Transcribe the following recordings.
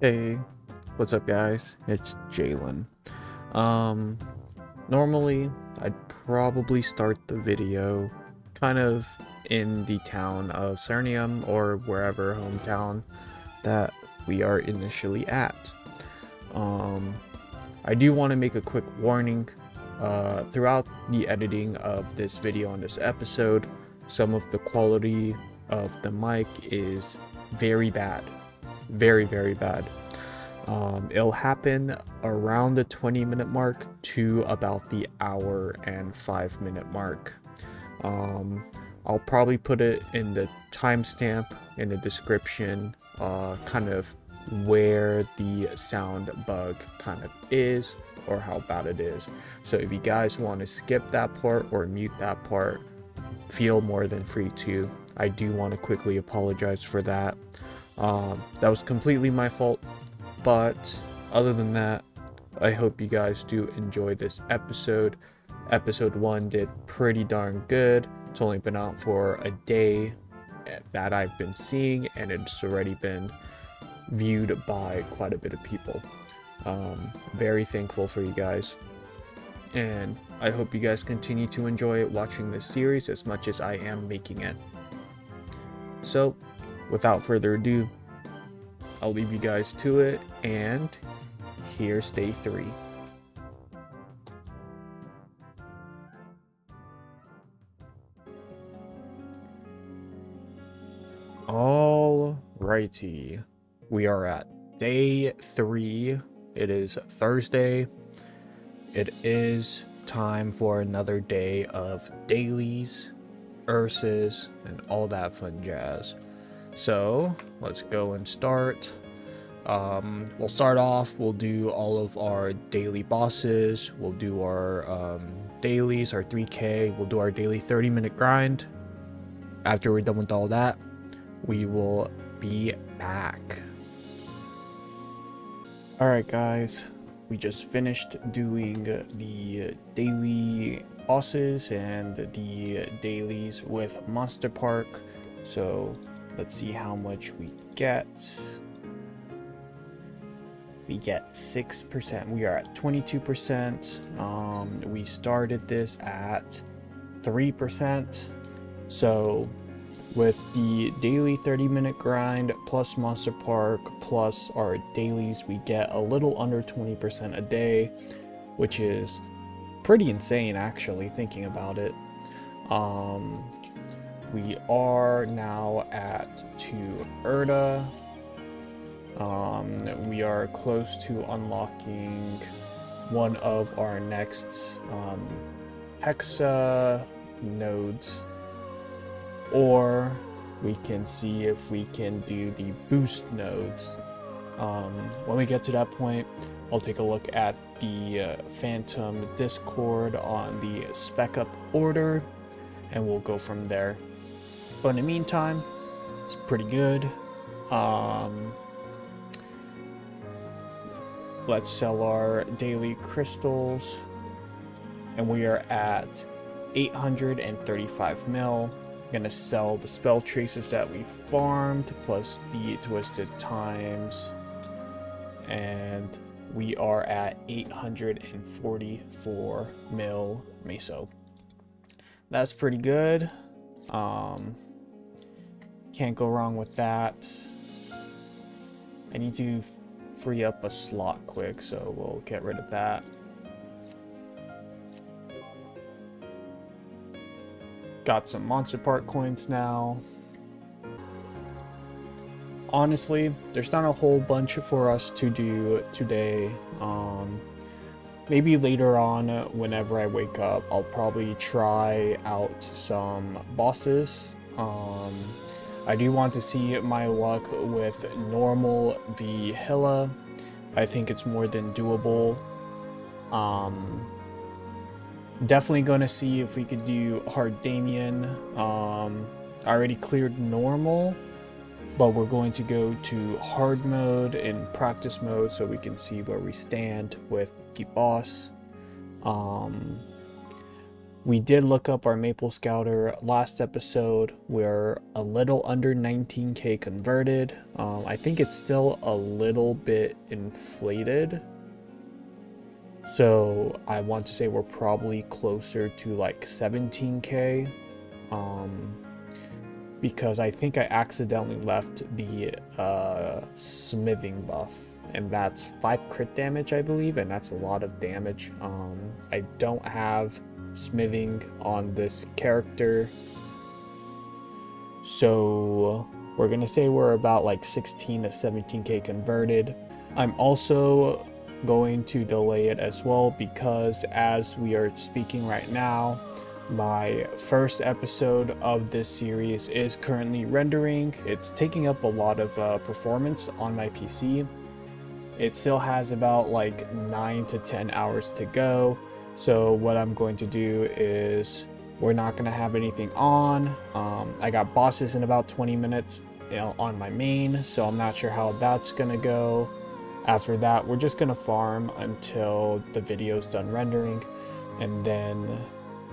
Hey, what's up guys? It's Jalen. Normally I'd probably start the video kind of in the town of Cernium or wherever hometown that we are initially at. I do want to make a quick warning. Throughout the editing of this video on this episode, some of the quality of the mic is very bad. Very bad. It'll happen around the 20-minute mark to about the hour and 5-minute mark. I'll probably put it in the timestamp in the description, kind of where the sound bug kind of is or how bad it is. So if you guys want to skip that part or mute that part, feel more than free to. I do want to quickly apologize for that. That was completely my fault, but other than that, I hope you guys do enjoy this episode. Episode 1 did pretty darn good. It's only been out for a day that I've been seeing, and it's already been viewed by quite a bit of people. Very thankful for you guys, and I hope you guys continue to enjoy watching this series as much as I am making it. So, without further ado, I'll leave you guys to it, and here's day 3. Alrighty, we are at day 3. It is Thursday. It is time for another day of dailies, Urses, and all that fun jazz. So let's go and start. We'll start off, we'll do all of our daily bosses, we'll do our dailies, our 3k, we'll do our daily 30-minute grind. After we're done with all that, we will be back. Alright guys, we just finished doing the daily bosses and the dailies with Monster Park, so let's see how much we get. We get 6%. We are at 22%. We started this at 3%. So with the daily 30-minute grind plus Monster Park plus our dailies, we get a little under 20% a day, which is pretty insane actually, thinking about it. We are now at 2 Erda. We are close to unlocking one of our next Hexa nodes, or we can see if we can do the boost nodes. When we get to that point, I'll take a look at the Phantom Discord on the spec up order, and we'll go from there. But in the meantime, it's pretty good. Let's sell our daily crystals, and we are at 835 mil. I'm gonna sell the spell traces that we farmed plus the twisted times, and we are at 844 mil Meso. That's pretty good. Can't go wrong with that. I need to free up a slot quick, so we'll get rid of that. Got some Monster Park coins now. Honestly, there's not a whole bunch for us to do today. Maybe later on, whenever I wake up, I'll probably try out some bosses. I do want to see my luck with normal v Hilla. I think it's more than doable. Definitely gonna see if we could do Hard Damien. I already cleared normal, but we're going to go to hard mode in practice mode so we can see where we stand with the boss. We did look up our Maplescouter last episode. We're a little under 19k converted. I think it's still a little bit inflated. So I want to say we're probably closer to like 17k. Because I think I accidentally left the smithing buff, and that's 5 crit damage, I believe, and that's a lot of damage. I don't have smithing on this character, so we're gonna say we're about like 16 to 17k converted. I'm also going to delay it as well because as we are speaking right now, my first episode of this series is currently rendering. It's taking up a lot of performance on my PC. It still has about like 9 to 10 hours to go. So what I'm going to do is we're not going to have anything on. I got bosses in about 20 minutes, you know, on my main, so I'm not sure how that's going to go. After that, we're just going to farm until the video's done rendering, and then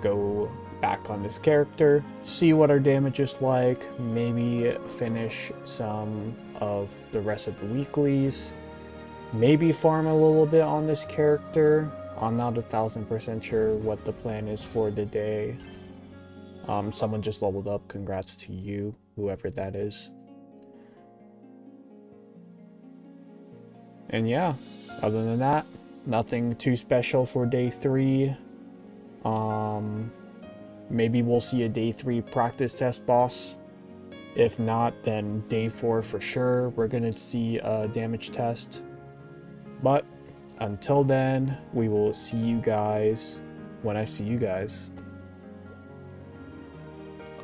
go back on this character, see what our damage is like, maybe finish some of the rest of the weeklies, maybe farm a little bit on this character. I'm not 1000% sure what the plan is for the day. Someone just leveled up, congrats to you, whoever that is. And yeah, other than that, nothing too special for day 3. Maybe we'll see a day 3 practice test boss. If not, then day 4 for sure we're gonna see a damage test. But until then, we will see you guys when I see you guys.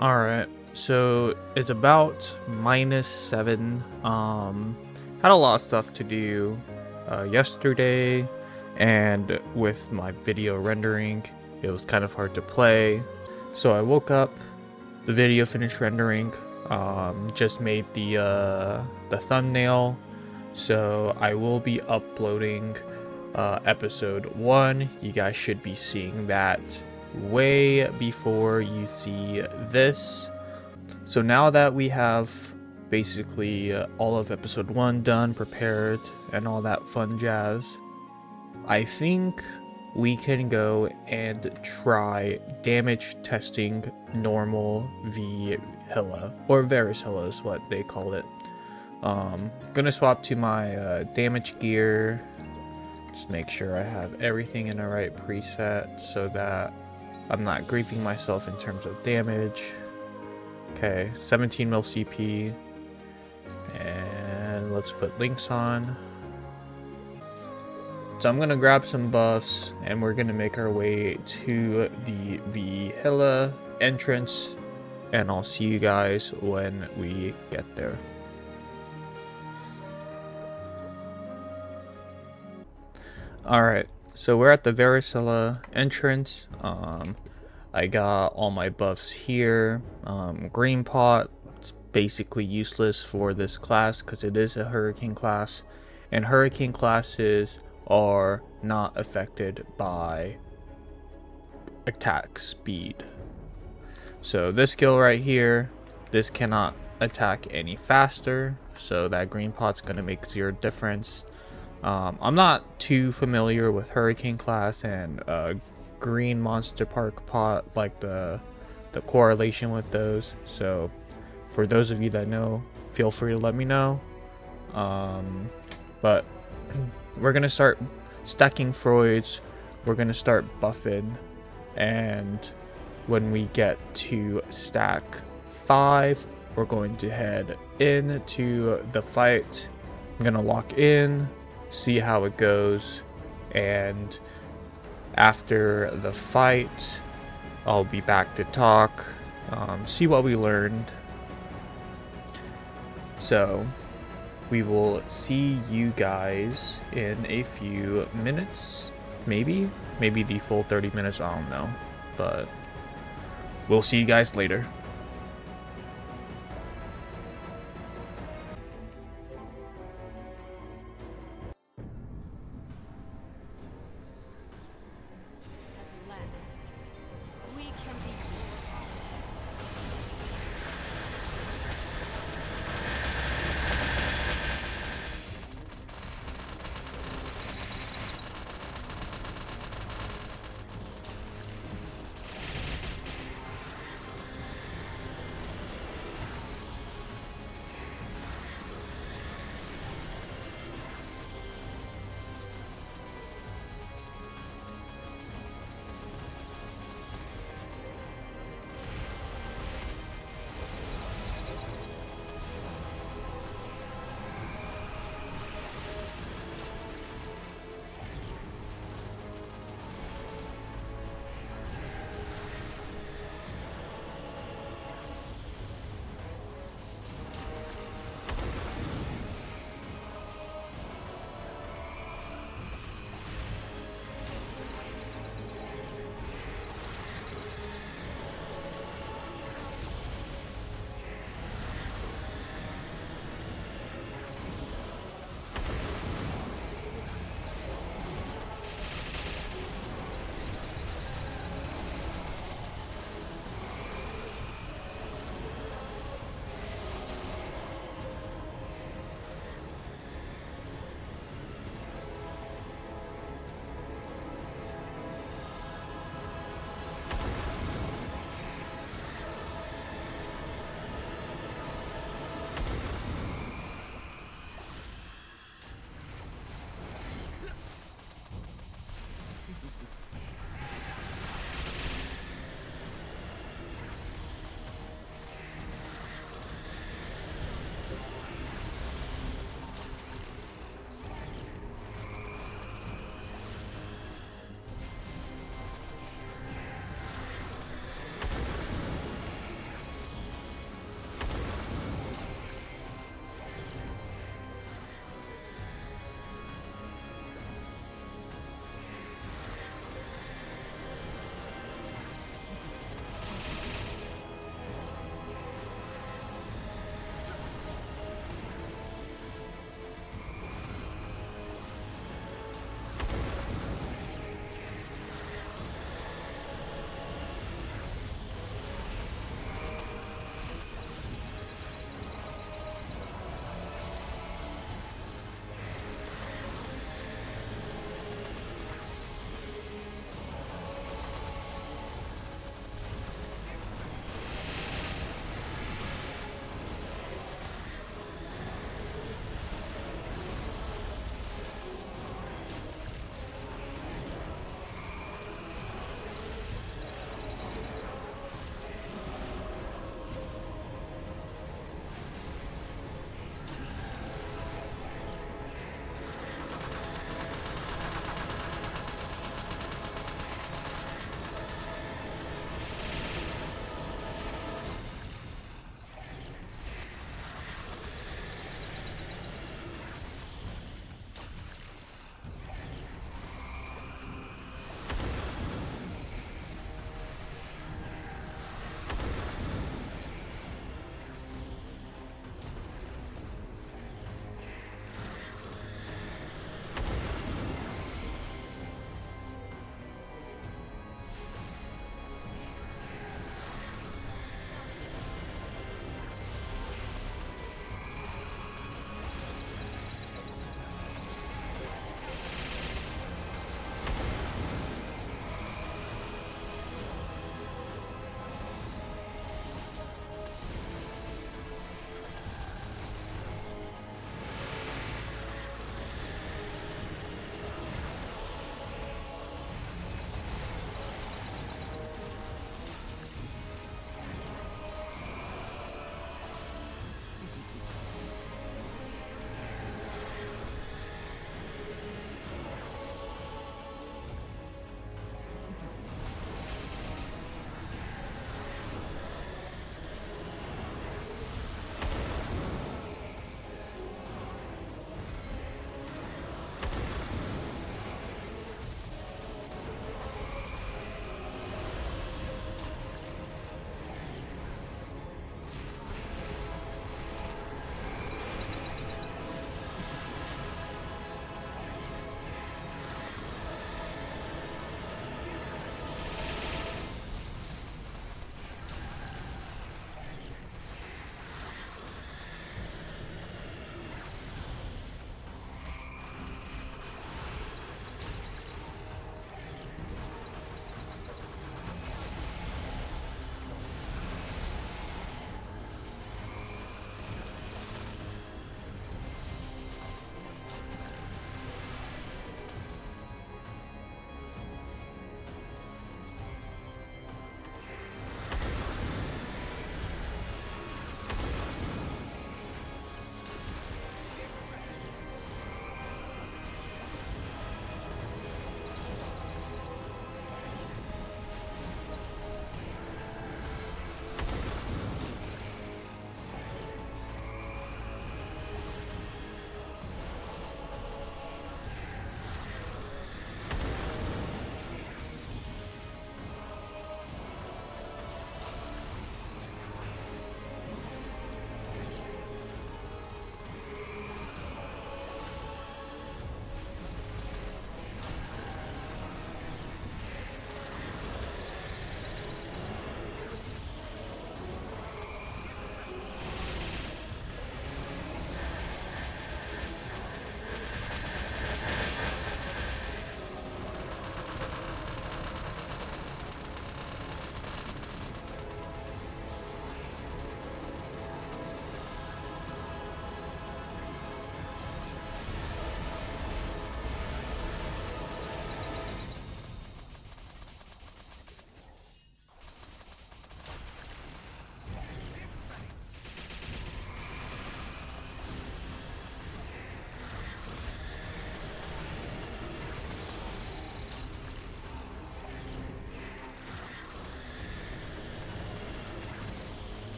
Alright, so it's about -7. Had a lot of stuff to do yesterday, and with my video rendering, it was kind of hard to play. So I woke up, the video finished rendering, just made the thumbnail. So I will be uploading episode 1. You guys should be seeing that way before you see this. So now that we have basically all of episode 1 done, prepared, and all that fun jazz, I think we can go and try damage testing normal v Hilla, or Verus Hilla is what they call it. Gonna swap to my damage gear, just make sure I have everything in the right preset so that I'm not griefing myself in terms of damage. Okay, 17 mil CP, and let's put links on. So I'm gonna grab some buffs and we're gonna make our way to the Hilla entrance, and I'll see you guys when we get there. Alright, so we're at the Verus Hilla entrance. I got all my buffs here. Green pot, it's basically useless for this class because it is a hurricane class, and hurricane classes are not affected by attack speed. So this skill right here, this cannot attack any faster, so that green pot's gonna make 0 difference. I'm not too familiar with hurricane class and green monster park pot, like the correlation with those, so for those of you that know, feel free to let me know. But we're gonna start stacking Freuds, we're gonna start buffing, and when we get to stack 5, we're going to head into the fight. I'm gonna lock in, see how it goes, and after the fight I'll be back to talk, see what we learned. So we will see you guys in a few minutes, maybe the full 30 minutes, I don't know, but we'll see you guys later. At last, we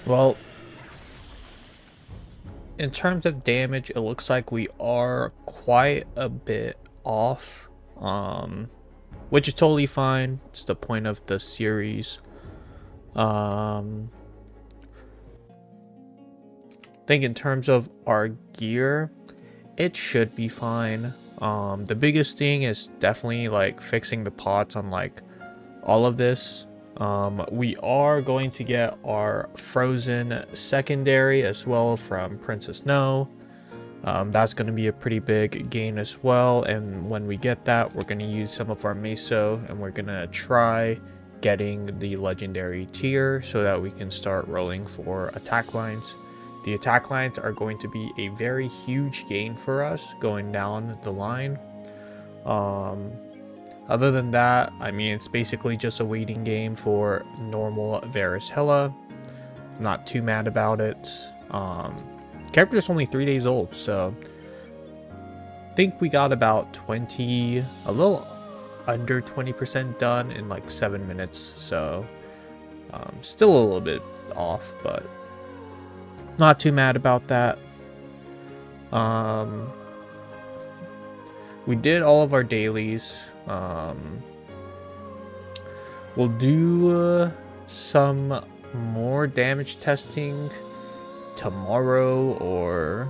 Well, in terms of damage, it looks like we are quite a bit off, which is totally fine. It's the point of the series. I think in terms of our gear, it should be fine. The biggest thing is definitely like fixing the pots on like all of this. We are going to get our frozen secondary as well from Princess No. That's going to be a pretty big gain as well, and when we get that, we're going to use some of our Meso and we're going to try getting the legendary tier so that we can start rolling for attack lines. The attack lines are going to be a very huge gain for us going down the line. Other than that, I mean, it's basically just a waiting game for normal Verus Hilla. I'm not too mad about it. Character is only 3 days old, so I think we got about a little under 20% done in like 7 minutes. So still a little bit off, but not too mad about that. We did all of our dailies. We'll do some more damage testing tomorrow or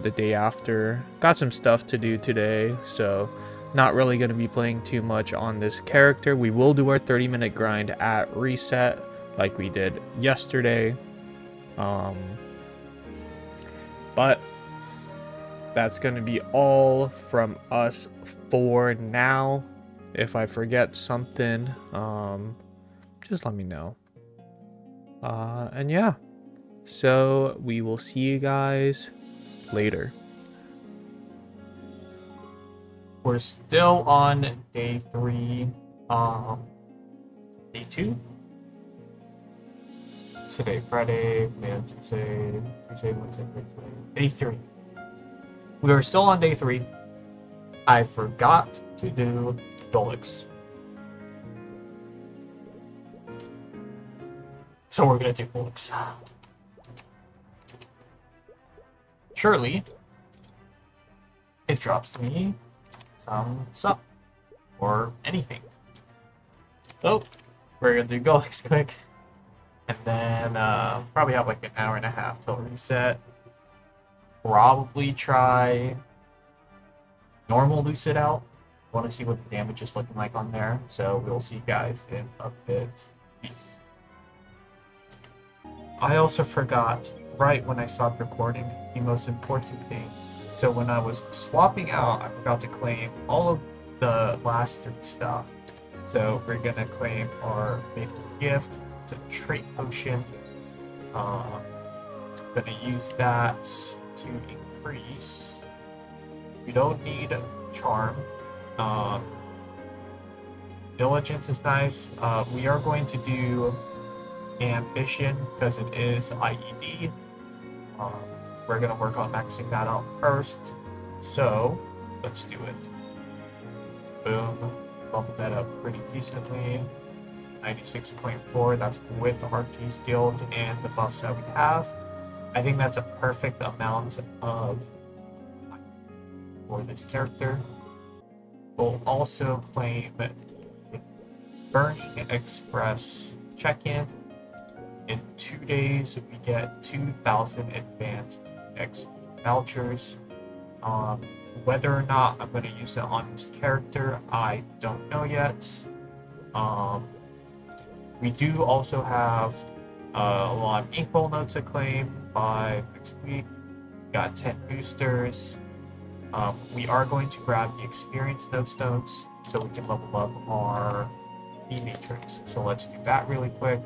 the day after. Got some stuff to do today, so not really going to be playing too much on this character. We will do our 30-minute grind at reset like we did yesterday. But that's going to be all from us for now. If I forget something, just let me know. And yeah, so we will see you guys later. We're still on day 3, day 2. Today, Friday, Tuesday, Wednesday, day 3. We are still on day 3. I forgot to do Gollux. So we're gonna do Gollux. Surely, it drops me some sup or anything. So we're gonna do Gollux quick, and then probably have like an hour and a half till reset. Probably try normal Lucid out. Want to see what the damage is looking like on there. So we'll see you guys in a bit. Peace. I also forgot, right when I stopped recording, the most important thing. So when I was swapping out, I forgot to claim all of the last 3 stuff. So we're gonna claim our Inkwell Gift, it's a trait potion. Gonna use that to increase. We don't need charm. Diligence is nice. We are going to do ambition because it is IED. We're gonna work on maxing that out first. So let's do it. Boom. Bump that up pretty decently. 96.4. That's with the RT skilled and the buffs that we have. I think that's a perfect amount of for this character. We'll also claim Burning Express check-in. In 2 days, we get 2,000 advanced X vouchers. Whether or not I'm going to use it on this character, I don't know yet. We do also have a lot of Inkwell notes to claim by next week. We got 10 boosters. We are going to grab the experience node stones so we can level up our E matrix. So let's do that really quick.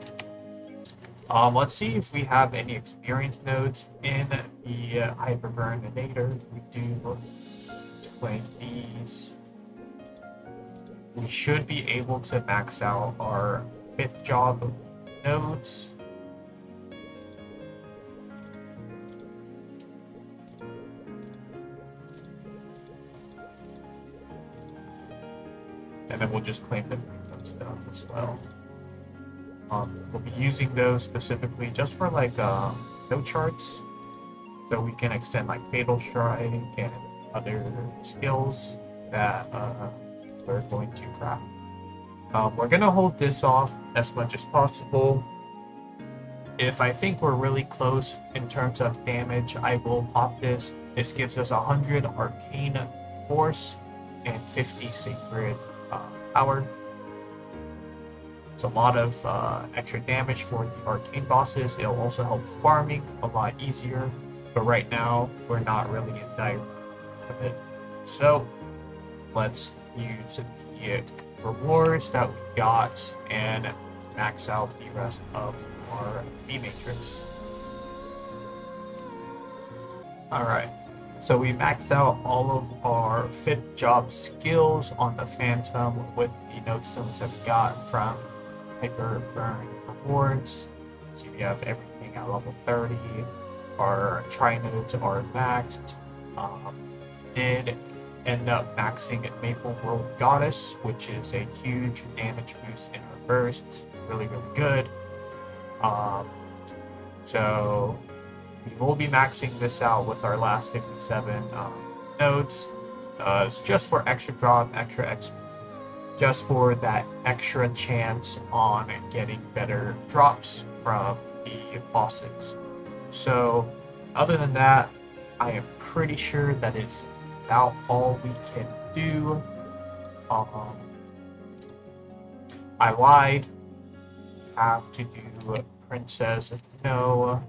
Let's see if we have any experience nodes in the Dominator. We do claim these. We should be able to max out our 5th job nodes. And then we'll just claim the freedom stuff as well. We'll be using those specifically just for like no charts, so we can extend like Fatal Strike and other skills that we're going to craft. We're gonna hold this off as much as possible. If I think we're really close in terms of damage, I will pop this. This gives us 100 Arcane Force and 50 Sacred Power. It's a lot of extra damage for the Arcane bosses. It'll also help farming a lot easier, but right now we're not really in dire of it. So let's use the rewards that we got and max out the rest of our V Matrix. Alright, so we maxed out all of our 5th job skills on the Phantom with the notestones that we got from Hyper Burn rewards. So we have everything at level 30. Our tri-nodes are maxed. Did end up maxing Maple World Goddess, which is a huge damage boost in reverse. Really, really good. So we will be maxing this out with our last 57 nodes. It's just for extra drop, extra XP. Just for that extra chance on getting better drops from the bosses. So, other than that, I am pretty sure that is about all we can do. I lied. Have to do Princess. No.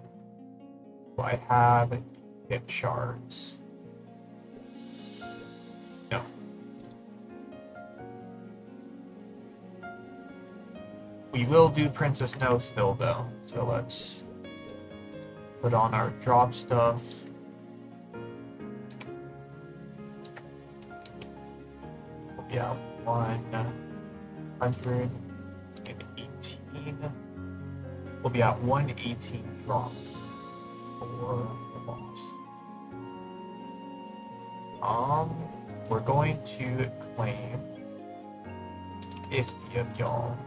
Do I have hip shards? No. We will do Princess No still though, so let's put on our drop stuff. Yeah, 118. We'll be at 118 drop for the boss. We're going to claim 50 of y'all.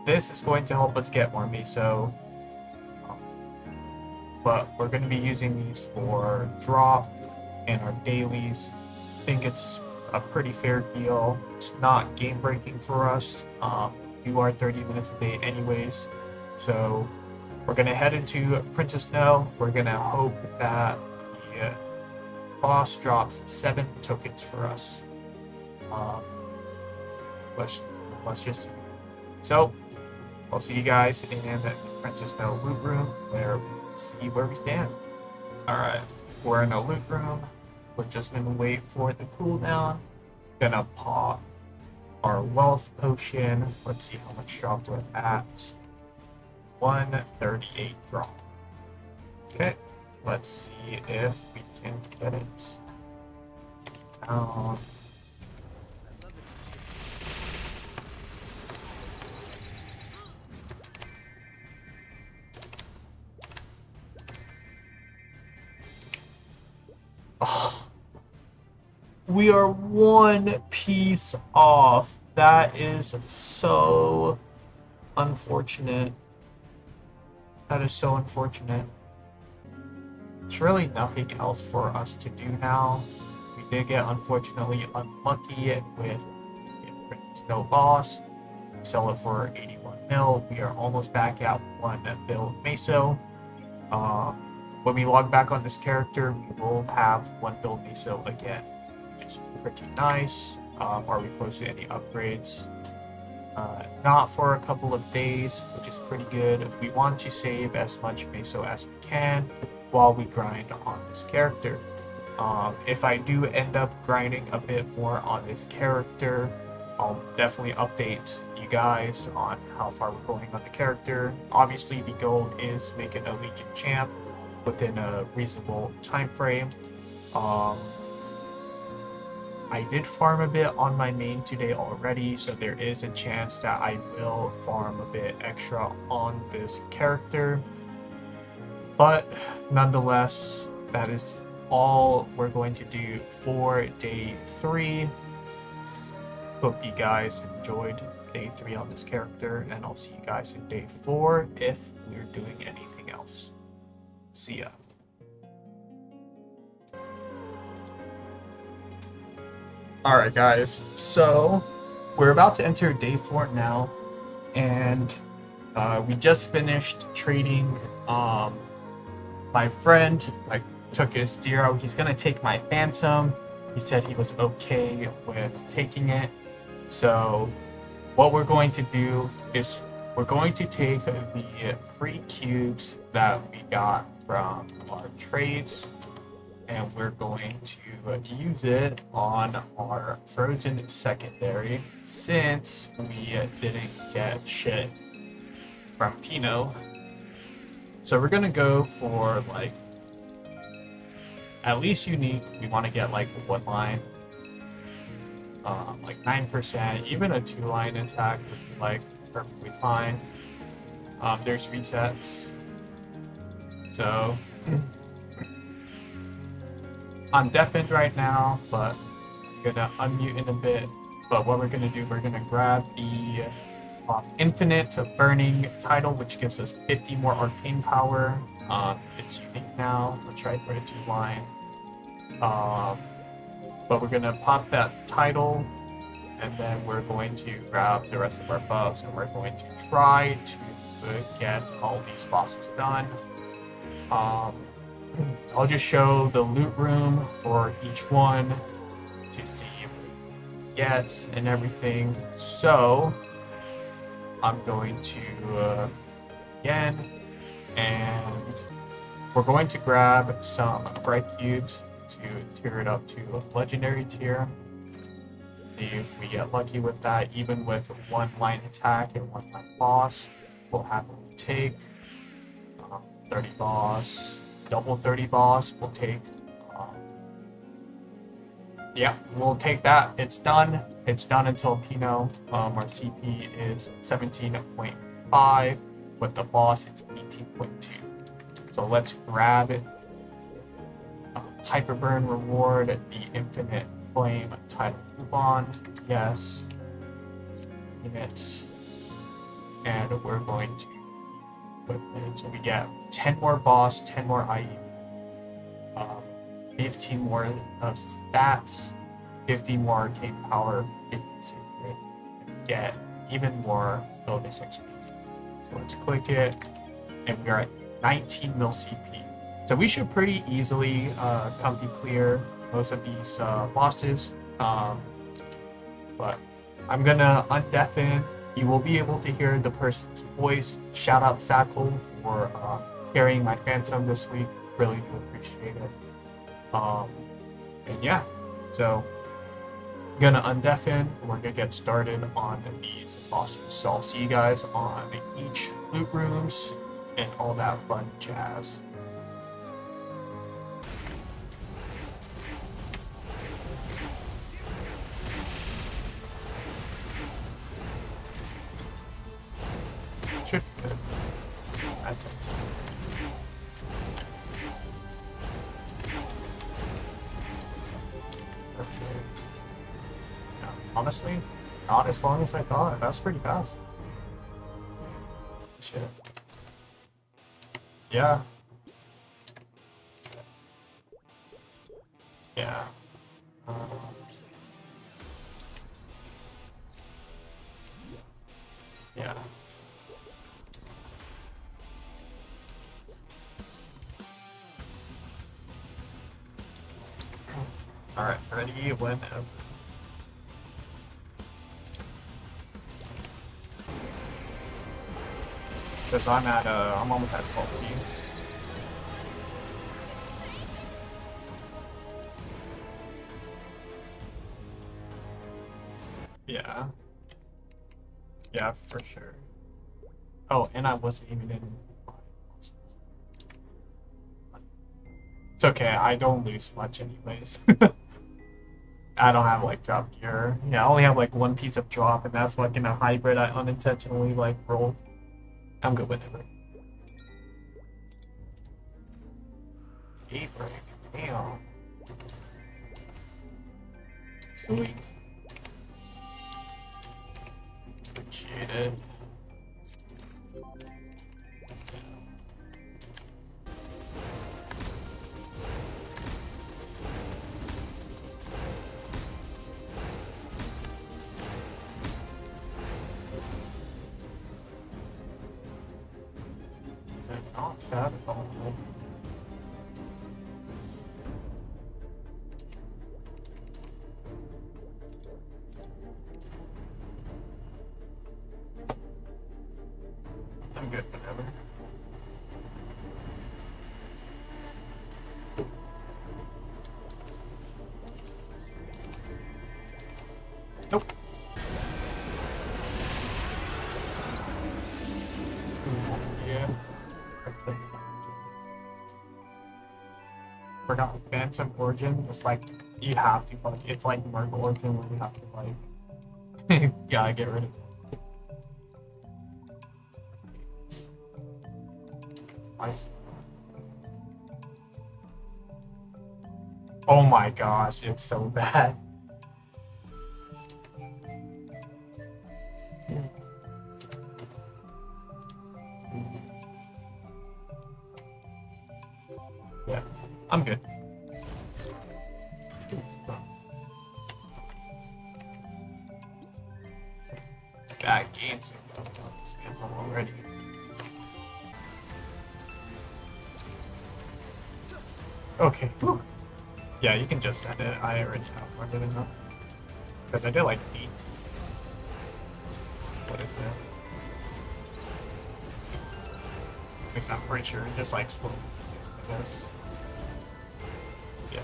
This is going to help us get more Meso, but we're going to be using these for drop and our dailies. I think it's a pretty fair deal. It's not game breaking for us. You are 30 minutes a day anyways, so we're going to head into Princess No. We're going to hope that the boss drops 7 tokens for us. Let's just see. So I'll see you guys in the Princess No Loot Room, where we'll see where we stand. Alright, we're in a loot room. We're just gonna wait for the cooldown. Gonna pop our wealth potion. Let's see how much drop we're at. 138 drop. Okay, let's see if we can get it down. Oh, we are 1 piece off. That is so unfortunate. That is so unfortunate. It's really nothing else for us to do now. We did get unfortunately unlucky with Princess No boss. We sell it for 81 mil. We are almost back at 1 build Meso. When we log back on this character, we will have 1 build Meso again, which is pretty nice. Are we close to any upgrades? Not for a couple of days, which is pretty good. We want to save as much Meso as we can while we grind on this character. If I do end up grinding a bit more on this character, I'll definitely update you guys on how far we're going on the character. Obviously, the goal is making a Legion champ within a reasonable time frame. I did farm a bit on my main today already, so there is a chance that I will farm a bit extra on this character. But nonetheless, that is all we're going to do for day 3. Hope you guys enjoyed day 3 on this character, and I'll see you guys in day 4 if we're doing anything else. See ya. Alright guys, so we're about to enter day 4 now, and we just finished trading my friend. I took his zero. He's gonna take my Phantom. He said he was okay with taking it. So what we're going to do is we're going to take the free cubes that we got from our trades, and we're going to use it on our frozen secondary since we didn't get shit from Pino. So we're gonna go for like at least unique. We want to get like one line, like 9%. Even a 2-line attack would be like perfectly fine. There's resets. So I'm deafened right now, but I'm gonna unmute in a bit. But what we're gonna do, we're gonna grab the Infinite Burning title, which gives us 50 more Arcane power. It's unique now. We'll try for a 2-line. But we're gonna pop that title, and then we're going to grab the rest of our buffs, and we're going to try to get all these bosses done. I'll just show the loot room for each one to see what we get and everything. So I'm going to again, and we're going to grab some bright cubes to tier it up to a legendary tier. See if we get lucky with that. Even with 1-line attack and 1-line boss, we'll happily take 30 boss, double 30 boss. We'll take yeah, we'll take that. It's done. It's done until Pino. Our CP is 17.5. With the boss, it's 18.2. So let's grab it. Hyperburn reward, the Infinite Flame title coupon. Yes. Units. And we're going to equip it. So we get 10 more boss, 10 more IE. 15 more of stats, 50 more arcane power, 50 secret, and get even more bonus XP. So let's click it, and we are at 19 mil CP. So we should pretty easily comfy clear most of these bosses. But I'm gonna undeafen. You will be able to hear the person's voice. Shout out Sackle for carrying my Phantom this week. Really do appreciate it. And yeah, so I'm gonna undeafen. We're gonna get started on these bosses. So I'll see you guys on each loot rooms and all that fun jazz. Should be good. That's it. Honestly, not as long as I thought. That's pretty fast. Shit. Yeah. Yeah. Yeah. Alright, ready whenever. Because I'm almost at 12 teams. Yeah. Yeah, for sure. Oh, and I wasn't even in. It's okay, I don't lose much anyways. I don't have like drop gear. Yeah, I only have like one piece of drop, and that's fucking a hybrid I unintentionally like rolled. I'm good with it. Gate break. Damn. Sweet. Appreciate it. Not bad at all. I'm good whenever. Nope. Yeah. Forgot Phantom Origin. It's like you have to like it's like Merc Origin where you have to like gotta get rid of it. Nice. Oh my gosh, it's so bad. Yeah, I'm good. Bad games already. Okay. Whew. Yeah, you can just send it. I already have more than enough. Because I did like 8. What is it? Because I'm pretty sure just like slow. I guess. Yeah.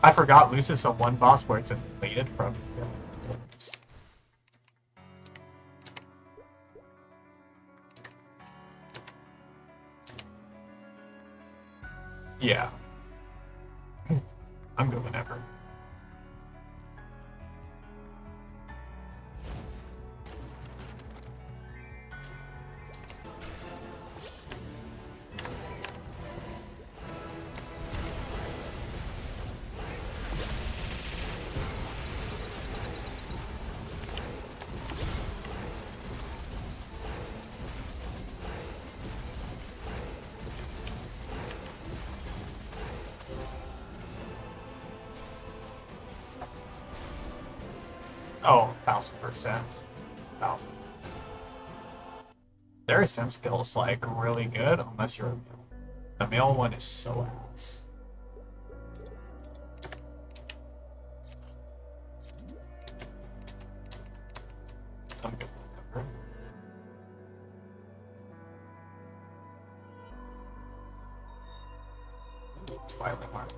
I forgot Lucis a one boss where it's inflated from. Yeah. I'm good whenever. Oh, 1000%. 1000. Their ascent skill is like really good unless you're a male. The male one is so ass. I'm good with that. Twilight Mark.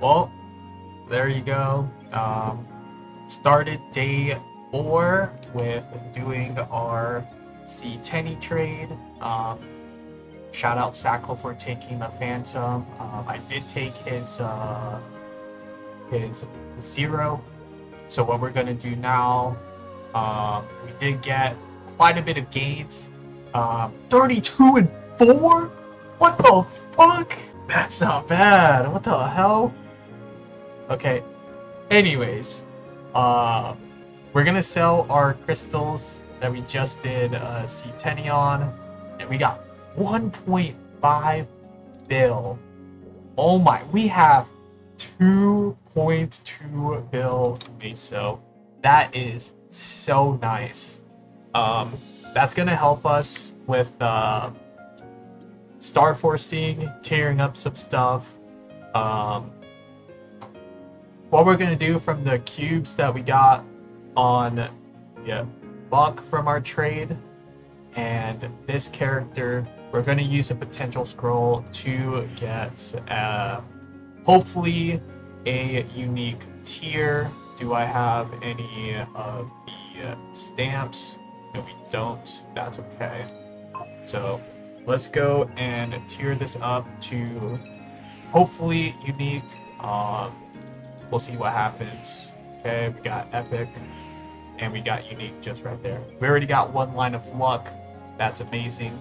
Well, there you go. Started day 4 with doing our Ctene trade. Shout out Sackle for taking the Phantom. I did take his 0. So what we're gonna do now, we did get quite a bit of gains. 32 and 4? What the fuck? That's not bad. What the hell? Okay. Anyways, we're gonna sell our crystals that we just did Ctene on, and we got 1.5 bill. Oh my, we have 2.2 bill Meso. That is so nice. That's gonna help us with Star Forcing, tearing up some stuff. What we're gonna do from the cubes that we got on Buck from our trade and this character, we're gonna use a potential scroll to get hopefully a unique tier. Do I have any of the stamps? No, we don't. That's okay. So let's go and tier this up to hopefully unique. We'll see what happens. Okay, we got epic. and we got unique just right there. We already got 1 line of luck. That's amazing.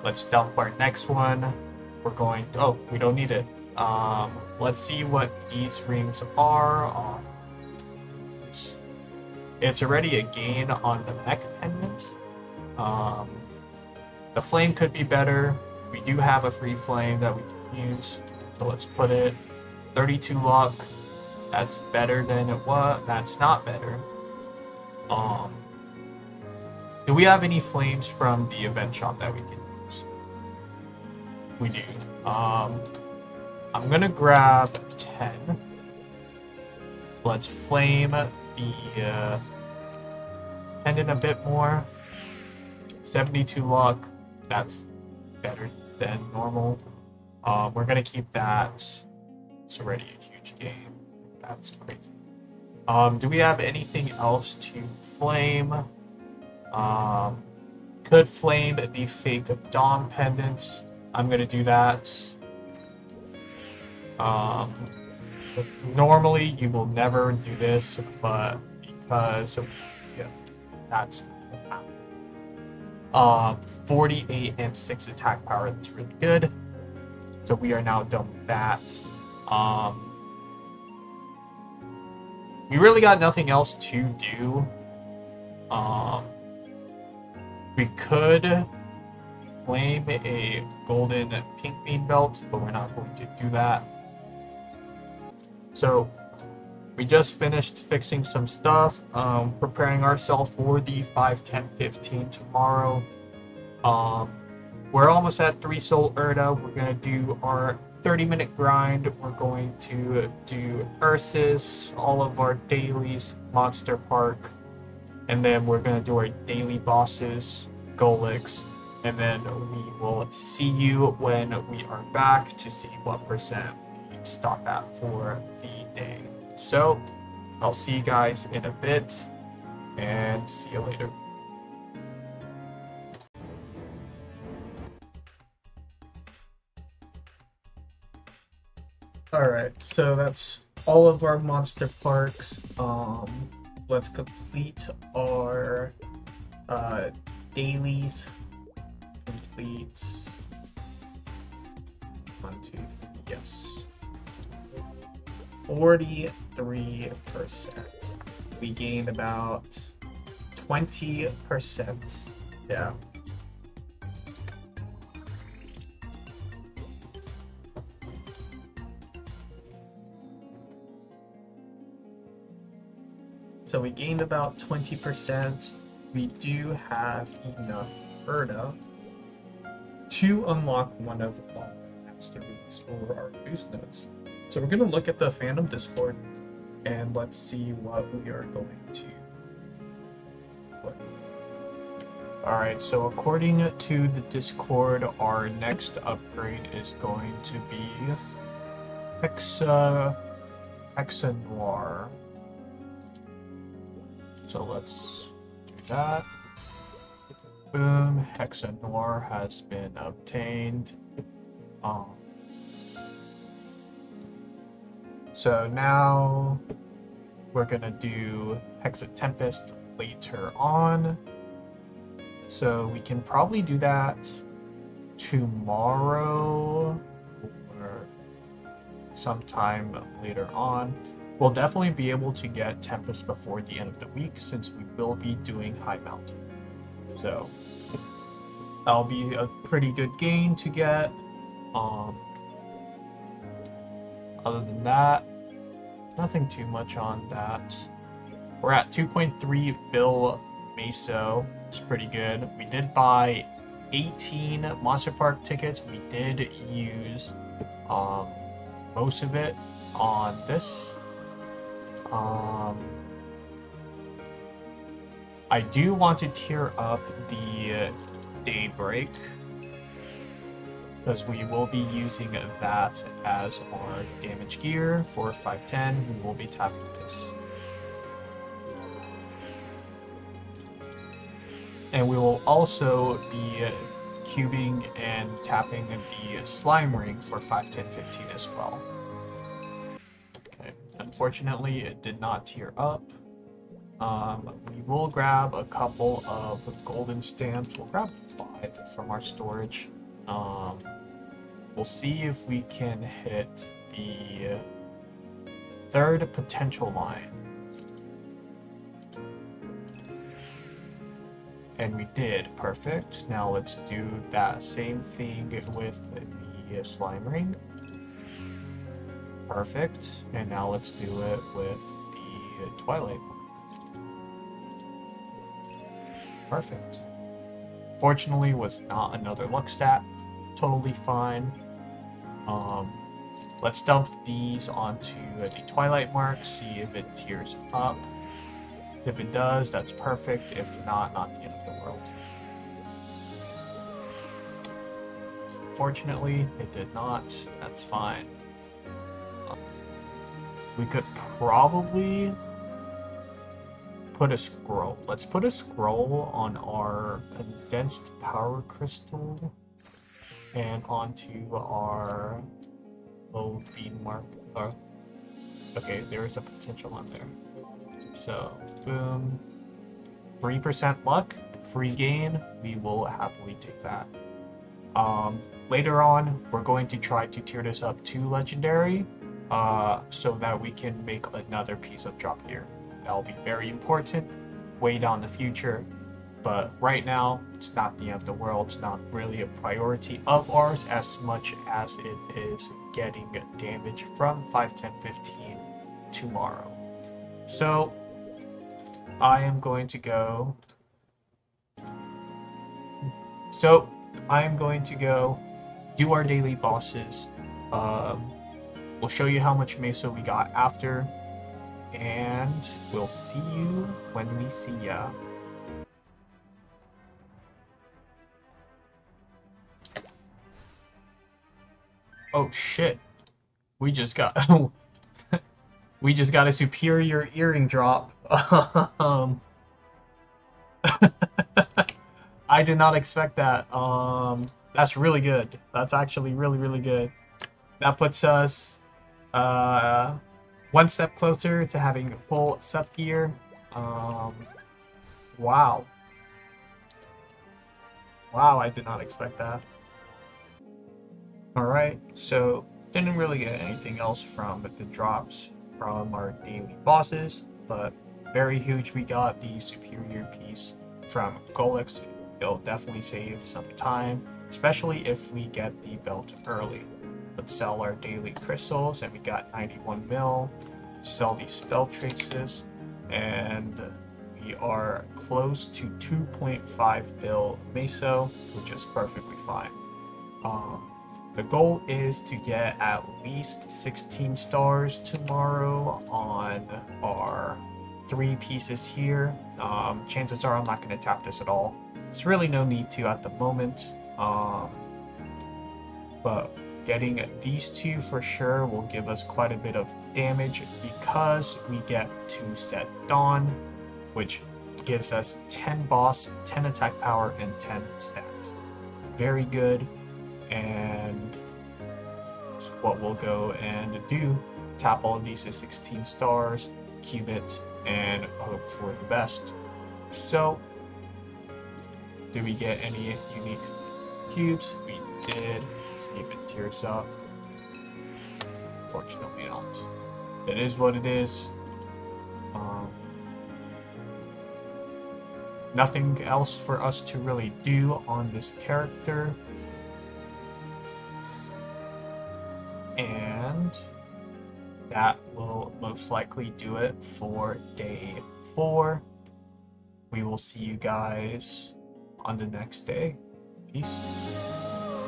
Let's dump our next one. We're going to, oh, we don't need it. Let's see what these rings are. It's already a gain on the mech pendant. The flame could be better. We do have a free flame that we can use. So let's put it 32 luck. That's better than it was. That's not better. Do we have any flames from the event shop that we can use? We do. I'm gonna grab 10. Let's flame the pendant a bit more. 72 luck. That's better than normal. We're gonna keep that. It's already a huge game. That's crazy. Do we have anything else to flame? Could flame the fake Dawn pendant. I'm gonna do that. Normally you will never do this, but because yeah, that's 48 and 6 attack power. That's really good. So we are now done with that. We really got nothing else to do. We could flame a golden pink bean belt, but we're not going to do that. So we just finished fixing some stuff, preparing ourselves for the 5, 10, 15 tomorrow. We're almost at 3 Soul Erda. We're going to do our 30-minute grind. We're going to do Ursus, all of our dailies, Monster Park, and then we're going to do our daily bosses, Gollux, and then we will see you when we are back to see what percent we stop at for the day. So I'll see you guys in a bit, and see you later. Alright, so that's all of our monster parks. Let's complete our dailies. Complete 1, 2, 3, yes. 43%. We gained about 20%. Yeah. So we gained about 20%. We do have enough Erda to unlock one of our masteries or our boost notes. So we're going to look at the fandom Discord and let's see what we are going to click. Alright, so according to the Discord, our next upgrade is going to be Hexa Noir. So let's do that. Boom, Hexa Noir has been obtained. So now we're gonna do Hexa Tempest later on. So we can probably do that tomorrow or sometime later on. We'll definitely be able to get Tempest before the end of the week since we will be doing High Mountain. So that'll be a pretty good gain to get. Other than that, nothing too much on that. We're at 2.3 bill Meso. It's pretty good. We did buy 18 Monster Park tickets. We did use most of it on this. I do want to tier up the Daybreak because we will be using that as our damage gear for 510. We will be tapping this. And we will also be cubing and tapping the slime ring for 5, 10, 15 as well. Okay, unfortunately it did not tier up. We will grab a couple of golden stamps. We'll grab 5 from our storage. We'll see if we can hit the 3rd potential line. And we did. Perfect. Now let's do that same thing with the slime ring. Perfect. And now let's do it with the twilight. Perfect. Fortunately, was not another luck stat. Totally fine. Let's dump these onto the twilight mark, see if it tears up. If it does, that's perfect. If not, not the end of the world. Fortunately, it did not. That's fine. We could probably put a scroll. Let's put a scroll on our condensed power crystal and onto our low beam mark. Okay, there is a potential on there. So, boom. 3% luck, free gain. We will happily take that. Later on, we're going to try to tier this up to legendary, so that we can make another piece of drop gear. That'll be very important way down the future, but right now it's not the end of the world. It's not really a priority of ours as much as it is getting damage from 5, 10, 15 tomorrow. So I am going to go do our daily bosses. We'll show you how much Meso we got after, and we'll see you when we see ya. Oh shit. We just got we just got a superior earring drop. I did not expect that. That's really good. That's actually really good. That puts us 1 step closer to having full sub gear. Wow. Wow, I did not expect that. Alright, so didn't really get anything else from the drops from our daily bosses, but very huge we got the superior piece from Gollux. It'll definitely save some time, especially if we get the belt early. Let's sell our daily crystals, and we got 91 mil. Sell these spell traces, and we are close to 2.5 bill Meso, which is perfectly fine. The goal is to get at least 16 stars tomorrow on our 3 pieces here. Chances are I'm not going to tap this at all. There's really no need to at the moment. But getting these 2 for sure will give us quite a bit of damage because we get to set Dawn, which gives us 10 boss, 10 attack power, and 10 stats. Very good. And what we'll go and do, tap all of these to 16 stars, cube it, and hope for the best. So, did we get any unique cubes? We did. See if it tears up. Fortunately not. It is what it is. Nothing else for us to really do on this character. And that will most likely do it for day 4. We will see you guys on the next day. Peace.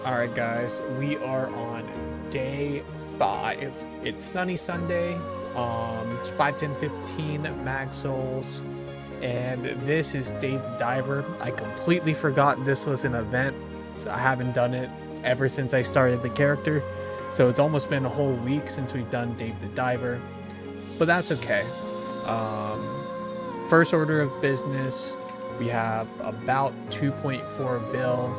Alright guys, we are on day 5. It's Sunny Sunday. It's 5, 10, 15 mag souls. And this is Dave the Diver. I completely forgot this was an event. I haven't done it ever since I started the character. So it's almost been a whole week since we've done Dave the Diver. But that's okay. First order of business, we have about 2.4 bill.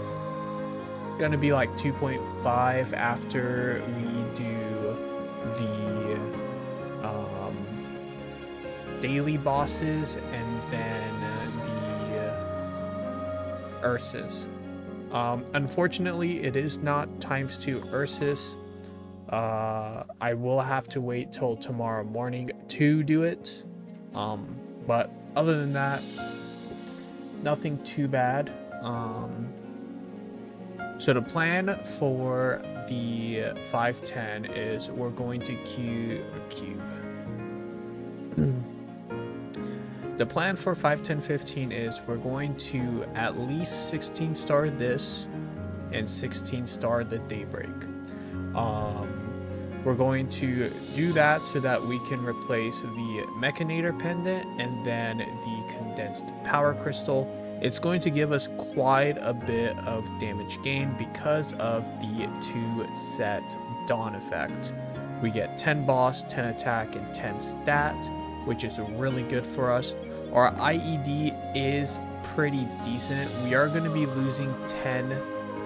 Gonna be like 2.5 after we do the daily bosses and then the Ursus. Unfortunately, it is not ×2 Ursus. I will have to wait till tomorrow morning to do it. But other than that, nothing too bad. So the plan for the 510 is we're going to The plan for 51015 is we're going to at least 16 star this and 16 star the Daybreak. We're going to do that so that we can replace the Mechanator Pendant and then the Condensed Power Crystal. It's going to give us quite a bit of damage gain because of the 2-set Dawn effect. We get 10 boss, 10 attack, and 10 stat, which is really good for us. Our IED is pretty decent. We are going to be losing 10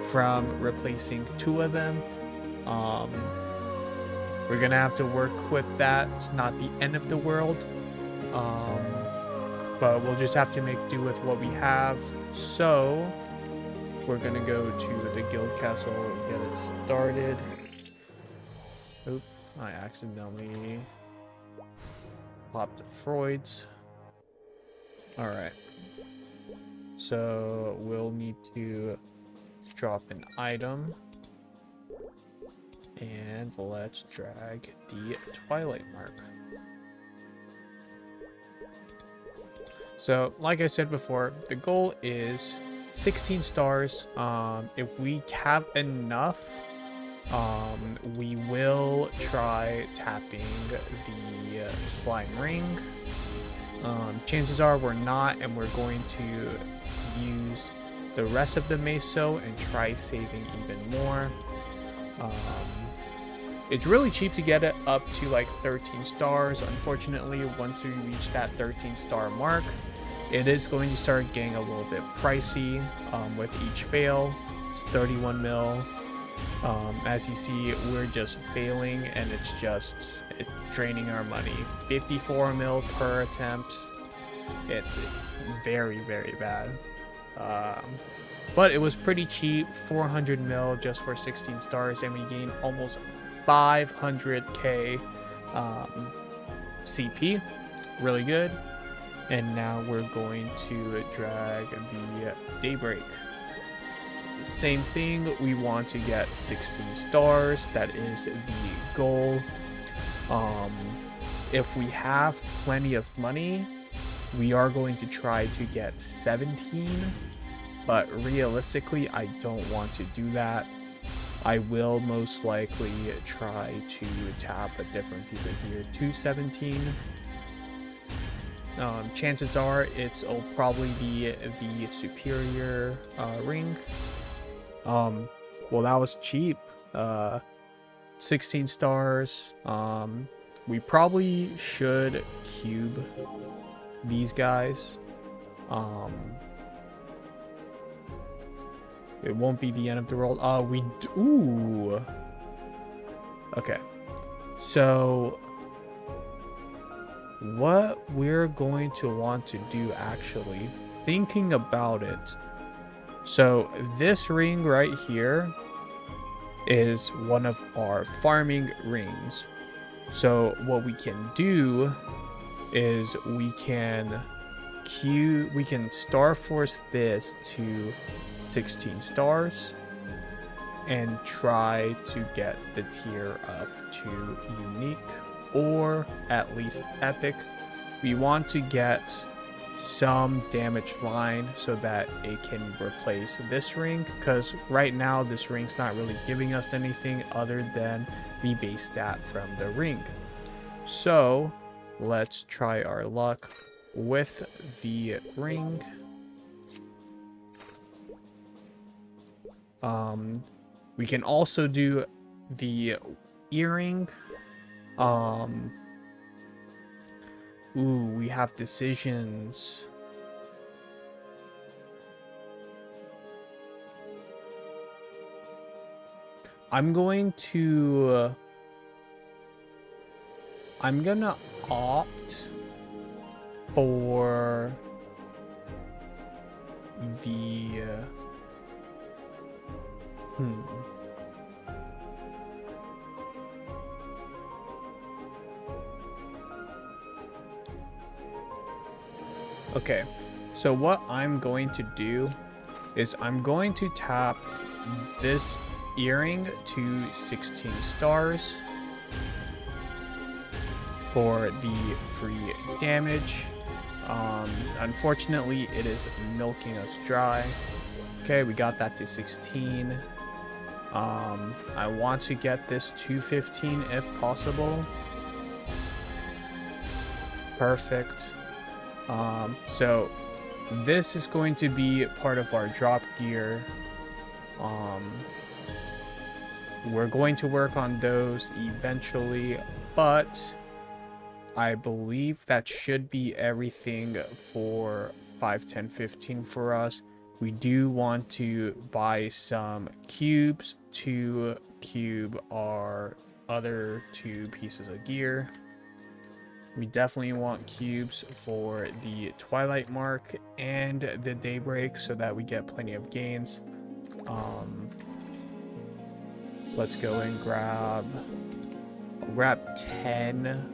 from replacing 2 of them. We're going to have to work with that. It's not the end of the world. But we'll just have to make do with what we have. So we're going to go to the guild castle and get it started. Oops, I accidentally popped Freud's. All right. So we'll need to drop an item. And let's drag the Twilight Mark. So, like I said before, the goal is 16 stars. If we have enough, we will try tapping the slime ring. Chances are we're not, and we're going to use the rest of the Meso and try saving even more. It's really cheap to get it up to like 13 stars. Unfortunately, once we reach that 13 star mark, it is going to start getting a little bit pricey with each fail. It's 31 mil. As you see, we're just failing and it's draining our money. 54 mil per attempt. It's very, very bad. But it was pretty cheap, 400 mil just for 16 stars, and we gained almost 500k CP. Really good. And now we're going to drag the Daybreak. Same thing, we want to get 16 stars. That is the goal. If we have plenty of money, we are going to try to get 17. But realistically, I don't want to do that. I will most likely try to tap a different piece of gear to 17. Chances are it'll probably be the superior ring. Well, that was cheap. 16 stars. We probably should cube these guys. It won't be the end of the world. Ooh. Okay. So what we're going to want to do, actually, thinking about it. So this ring right here is one of our farming rings. So what we can do is we can Star Force this to 16 stars and try to get the tier up to unique or at least epic. We want to get some damage line so that it can replace this ring, because right now this ring's not really giving us anything other than the base stat from the ring. So let's try our luck with the ring. We can also do the earring. Ooh, we have decisions. I'm gonna opt for the Okay, so what I'm going to do is I'm going to tap this earring to 16 stars for the free damage. Unfortunately, it is milking us dry. Okay, we got that to 16. I want to get this to 15 if possible. Perfect. So this is going to be part of our drop gear. We're going to work on those eventually, but I believe that should be everything for 5, 10, 15 for us. We do want to buy some cubes to cube our other 2 pieces of gear. We definitely want cubes for the Twilight Mark and the Daybreak so that we get plenty of gains. Let's go and grab 10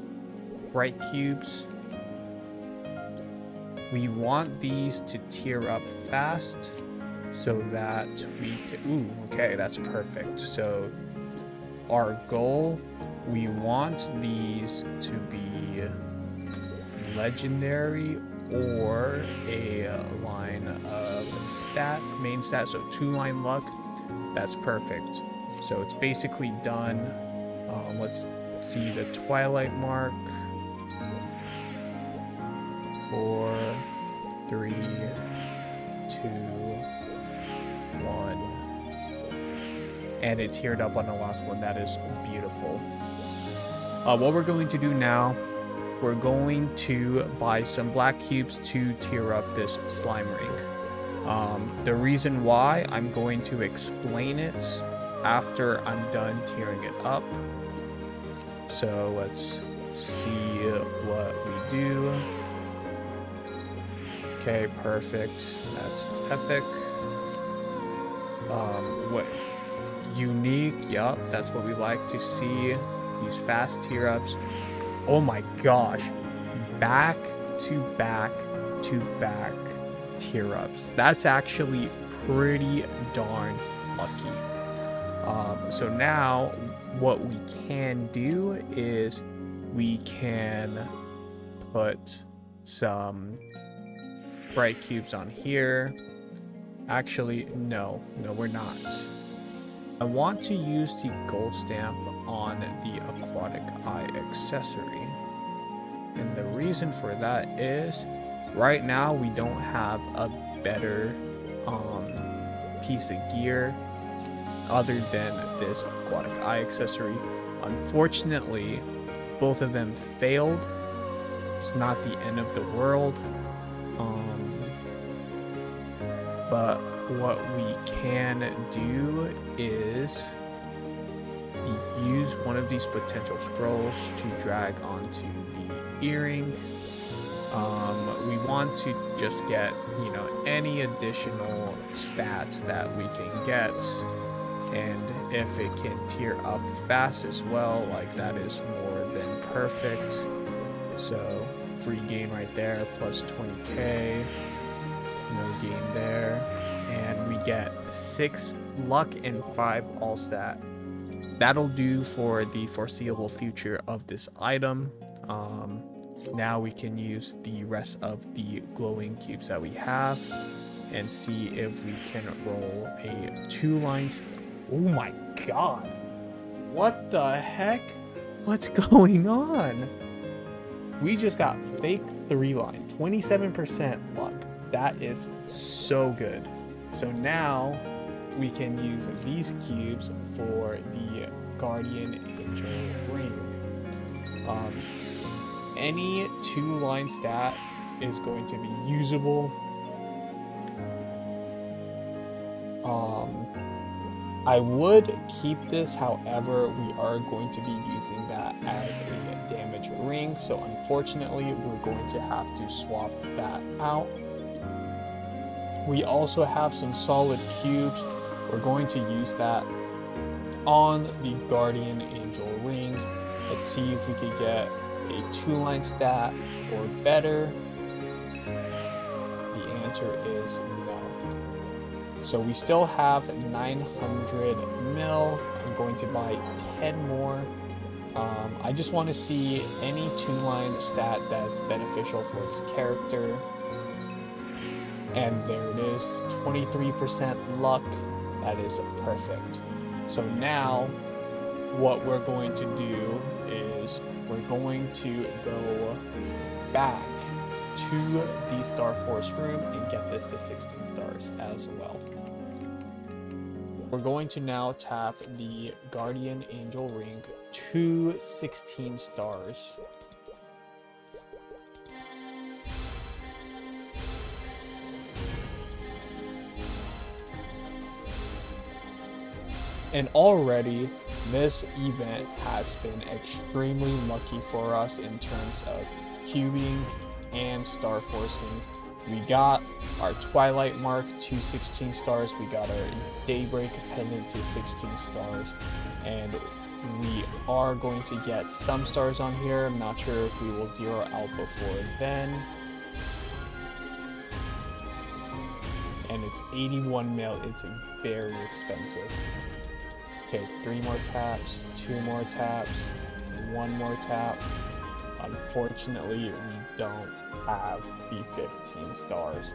bright cubes. We want these to tier up fast so that we can, ooh, okay, that's perfect. So our goal, we want these to be legendary or a line of main stat, so 2-line luck. That's perfect. So it's basically done. Let's see the Twilight Mark. 4, 3, 2, 1. And it tiered up on the last one. That is beautiful. What we're going to do now, we're going to buy some black cubes to tier up this slime ring. The reason why, I'm going to explain it after I'm done tiering it up. So let's see what we do. Okay, perfect. That's epic. What? Unique, yup, that's what we like to see. These fast tier ups. Oh my gosh. Back to back to back tier ups. That's actually pretty darn lucky. So now what we can do is we can put some bright cubes on here. Actually, no, we're not. I want to use the gold stamp on the aquatic eye accessory. And the reason for that is right now we don't have a better piece of gear other than this aquatic eye accessory. Unfortunately, both of them failed. It's not the end of the world. But what we can do is use one of these potential scrolls to drag onto the earring. We want to just get, any additional stats that we can get. And if it can tier up fast as well, like that is more than perfect. So free gain right there, plus 20k. No gain there, and we get 6 luck and 5 all stat. That'll do for the foreseeable future of this item. Now we can use the rest of the glowing cubes that we have and see if we can roll a 2-line. Oh my god, what the heck? What's going on? We just got fake 3-line, 27% luck. That is so good. So now we can use these cubes for the Guardian Angel Ring. Any 2-line stat is going to be usable. I would keep this, however, we are going to be using that as a damage ring, so unfortunately we're going to have to swap that out. We also have some solid cubes. We're going to use that on the Guardian Angel ring. Let's see if we could get a 2-line stat or better. The answer is no. So we still have 900 mil. I'm going to buy 10 more. I just want to see any 2-line stat that's beneficial for his character. And there it is, 23% luck. That is perfect. So now what we're going to do is we're going to go back to the Star Force room and get this to 16 stars as well. We're going to now tap the Guardian Angel ring to 16 stars. And already, this event has been extremely lucky for us in terms of cubing and star forcing. We got our Twilight Mark to 16 stars, we got our Daybreak Pendant to 16 stars, and we are going to get some stars on here. I'm not sure if we will zero out before then. And it's 81 mil, it's very expensive. Okay, 3 more taps, 2 more taps, 1 more tap. Unfortunately, we don't have the 15 stars.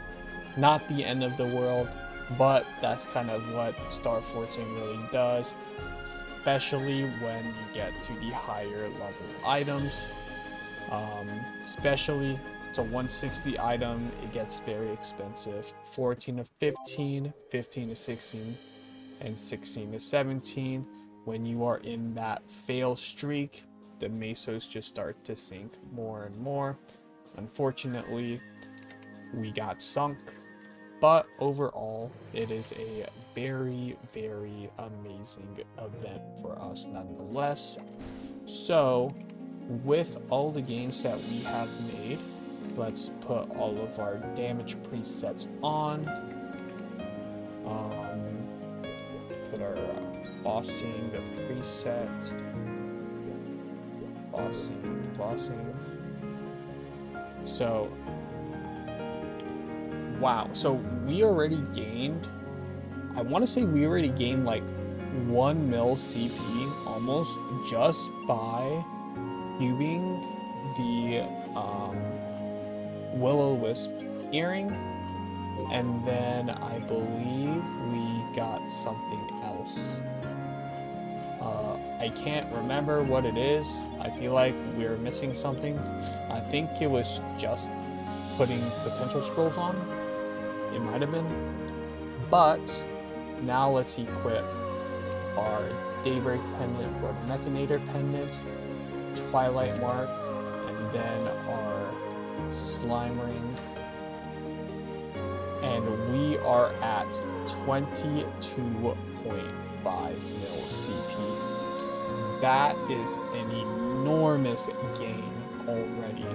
Not the end of the world, but that's kind of what star forcing really does, especially when you get to the higher level items. Especially, it's a 160 item, it gets very expensive. 14 to 15, 15 to 16, and 16 to 17. When you are in that fail streak, the Mesos just start to sink more and more. Unfortunately, we got sunk, but overall, it is a very, very amazing event for us nonetheless. So, with all the gains that we have made, let's put all of our damage presets on. Put our bossing preset. Bossing. So, wow. So we already gained, I want to say we already gained like 1 mil CP almost just by cubing the Will-O-Wisp earring. And then I believe we got something else. I can't remember what it is. I feel like we're missing something. I think it was just putting potential scrolls on. It might have been. But now let's equip our Daybreak Pendant for the Mechanator Pendant, Twilight Mark, and then our Slime Ring. And we are at 22.5 mil CP. That is an enormous gain already.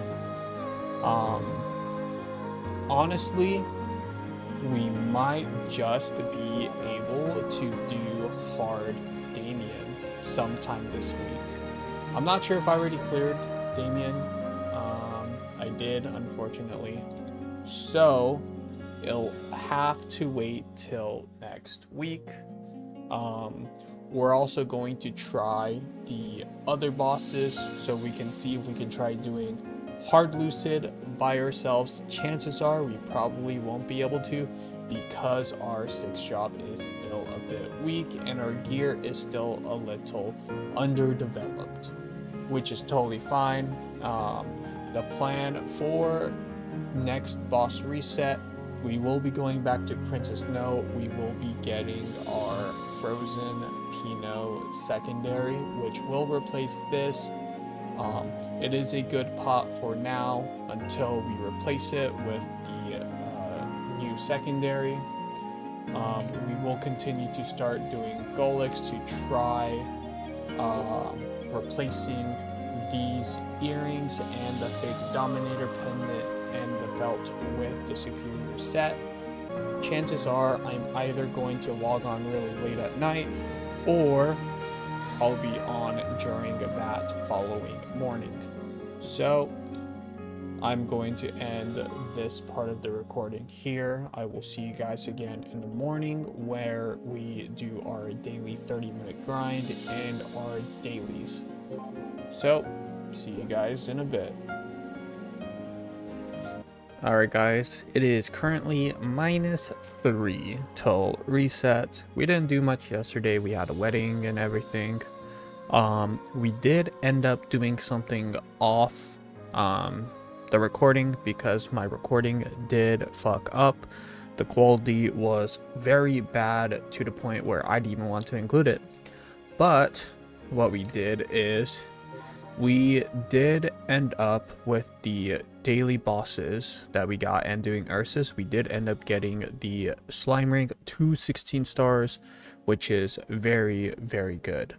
Honestly, we might just be able to do Hard Damien sometime this week. I'm not sure if I already cleared Damien. I did, unfortunately. So, it'll have to wait till next week. We're also going to try the other bosses so we can see if we can try doing Hard Lucid by ourselves. Chances are we probably won't be able to because our 6 shop is still a bit weak and our gear is still a little underdeveloped, which is totally fine. The plan for next boss reset, we will be going back to Princess Snow. We will be getting our Frozen Pinot secondary, which will replace this. It is a good pot for now until we replace it with the new secondary. We will continue to start doing Gollux to try replacing these earrings and the fake Dominator pendant and the belt with the superior set. Chances are I'm either going to log on really late at night or I'll be on during that following morning. So I'm going to end this part of the recording here. I will see you guys again in the morning where we do our daily 30-minute grind and our dailies. So, see you guys in a bit. Alright guys, it is currently -3 till reset. We didn't do much yesterday, we had a wedding and everything. We did end up doing something off the recording because my recording did fuck up. The quality was very bad to the point where I didn't even want to include it. But what we did is we did end up with the daily bosses that we got and doing Ursus. We did end up getting the slime ring to 16 stars, which is very, very good.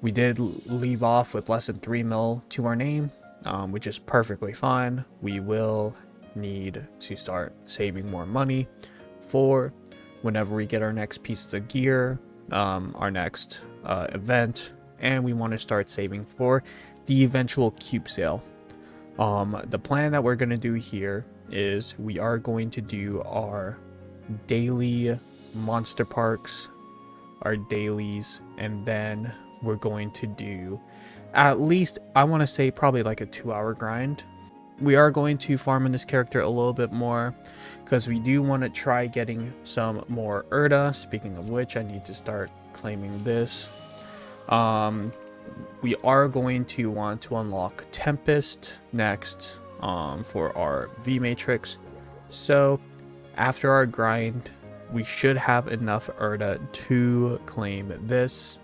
We did leave off with less than 3 mil to our name, which is perfectly fine. We will need to start saving more money for whenever we get our next pieces of gear, our next event, and we want to start saving for the eventual cube sale. The plan that we're going to do here is we are going to do our daily monster parks, our dailies, and then we're going to do at least, I want to say, probably like a 2-hour grind. We are going to farm in this character a little bit more because we do want to try getting some more Erda. Speaking of which, I need to start claiming this. We are going to want to unlock Tempest next for our V Matrix. So after our grind, we should have enough Erda to claim this.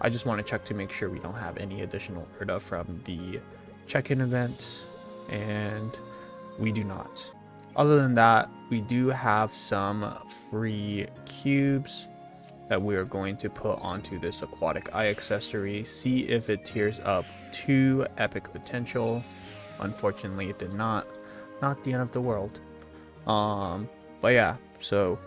I just want to check to make sure we don't have any additional Erda from the check-in event, and we do not. Other than that, we do have some free cubes that we are going to put onto this aquatic eye accessory, see if it tiers up to epic potential. Unfortunately it did not. Not the end of the world. But yeah, so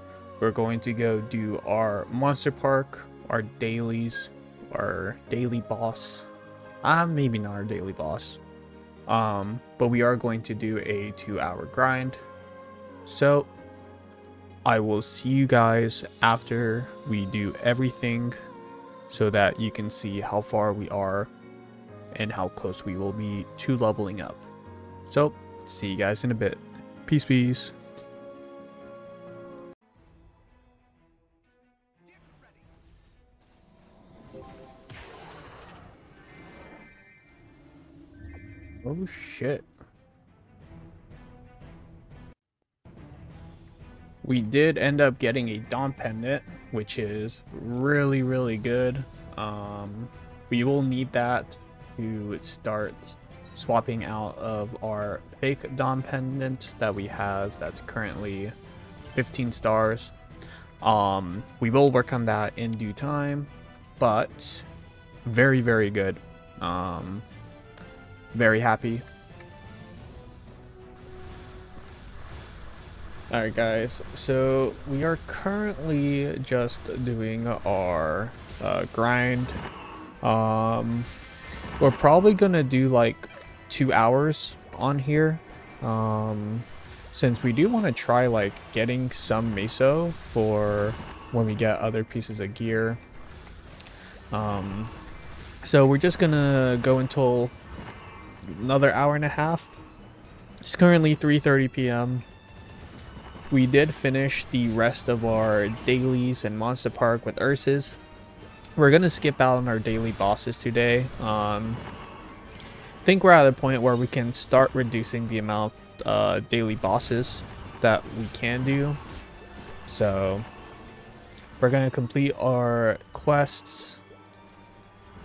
we're going to go do our monster park, our dailies, our daily boss. Maybe not our daily boss. But we are going to do a 2-hour grind. So I will see you guys after we do everything so that you can see how far we are and how close we will be to leveling up. So see you guys in a bit. Peace, peace. Oh shit. We did end up getting a Dawn Pendant, which is really, really good. We will need that to start swapping out of our fake Dawn Pendant that we have that's currently 15 stars. We will work on that in due time, but very, very good. Very happy. Alright guys, so we are currently just doing our grind. We're probably gonna do like 2 hours on here, since we do want to try like getting some Meso for when we get other pieces of gear. So we're just gonna go until another hour and a half. It's currently 3:30 p.m. We did finish the rest of our dailies and monster park with Ursus. We're gonna skip out on our daily bosses today. I think we're at a point where we can start reducing the amount of daily bosses that we can do. So we're gonna complete our quests,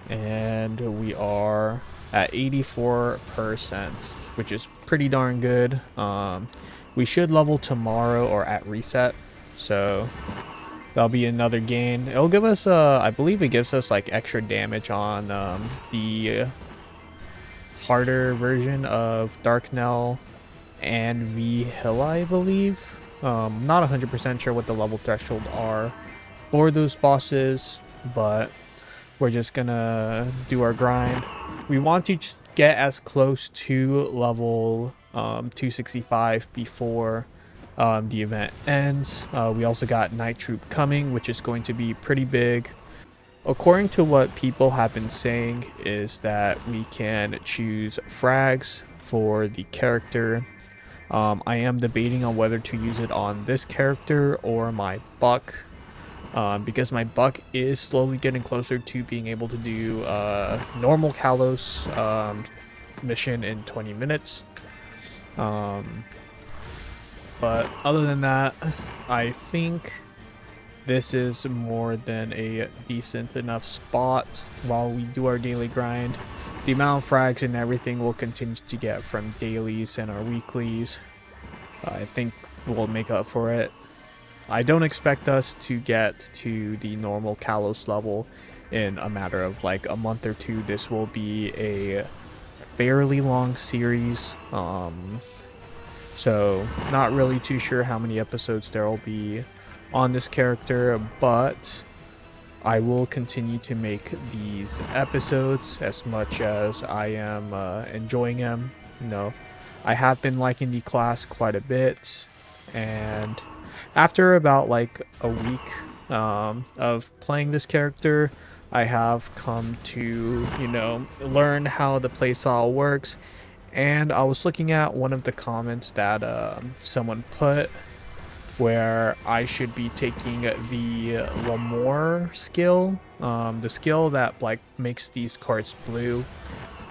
and we are at 84%, which is pretty darn good. We should level tomorrow or at reset, so that'll be another gain. It'll give us, I believe it gives us like extra damage on the harder version of Dark Knell and Hilla, I believe. Not 100% sure what the level threshold are for those bosses, but we're just gonna do our grind. We want to get as close to level 265 before the event ends. We also got Night Troupe coming, which is going to be pretty big. According to what people have been saying is that we can choose frags for the character. I am debating on whether to use it on this character or my buck, because my buck is slowly getting closer to being able to do normal Kalos mission in 20 minutes. But other than that, I think this is more than a decent enough spot while we do our daily grind. The amount of frags and everything we'll continue to get from dailies and our weeklies, I think we'll make up for it. I don't expect us to get to the normal Kalos level in a matter of like a month or two. This will be a fairly long series, so not really too sure how many episodes there will be on this character, but I will continue to make these episodes as much as I am enjoying them. You know, I have been liking the class quite a bit, and after about like a week of playing this character, I have come to, you know, learn how the playstyle works. And I was looking at one of the comments that someone put where I should be taking the Lamore skill, the skill that like makes these cards blue.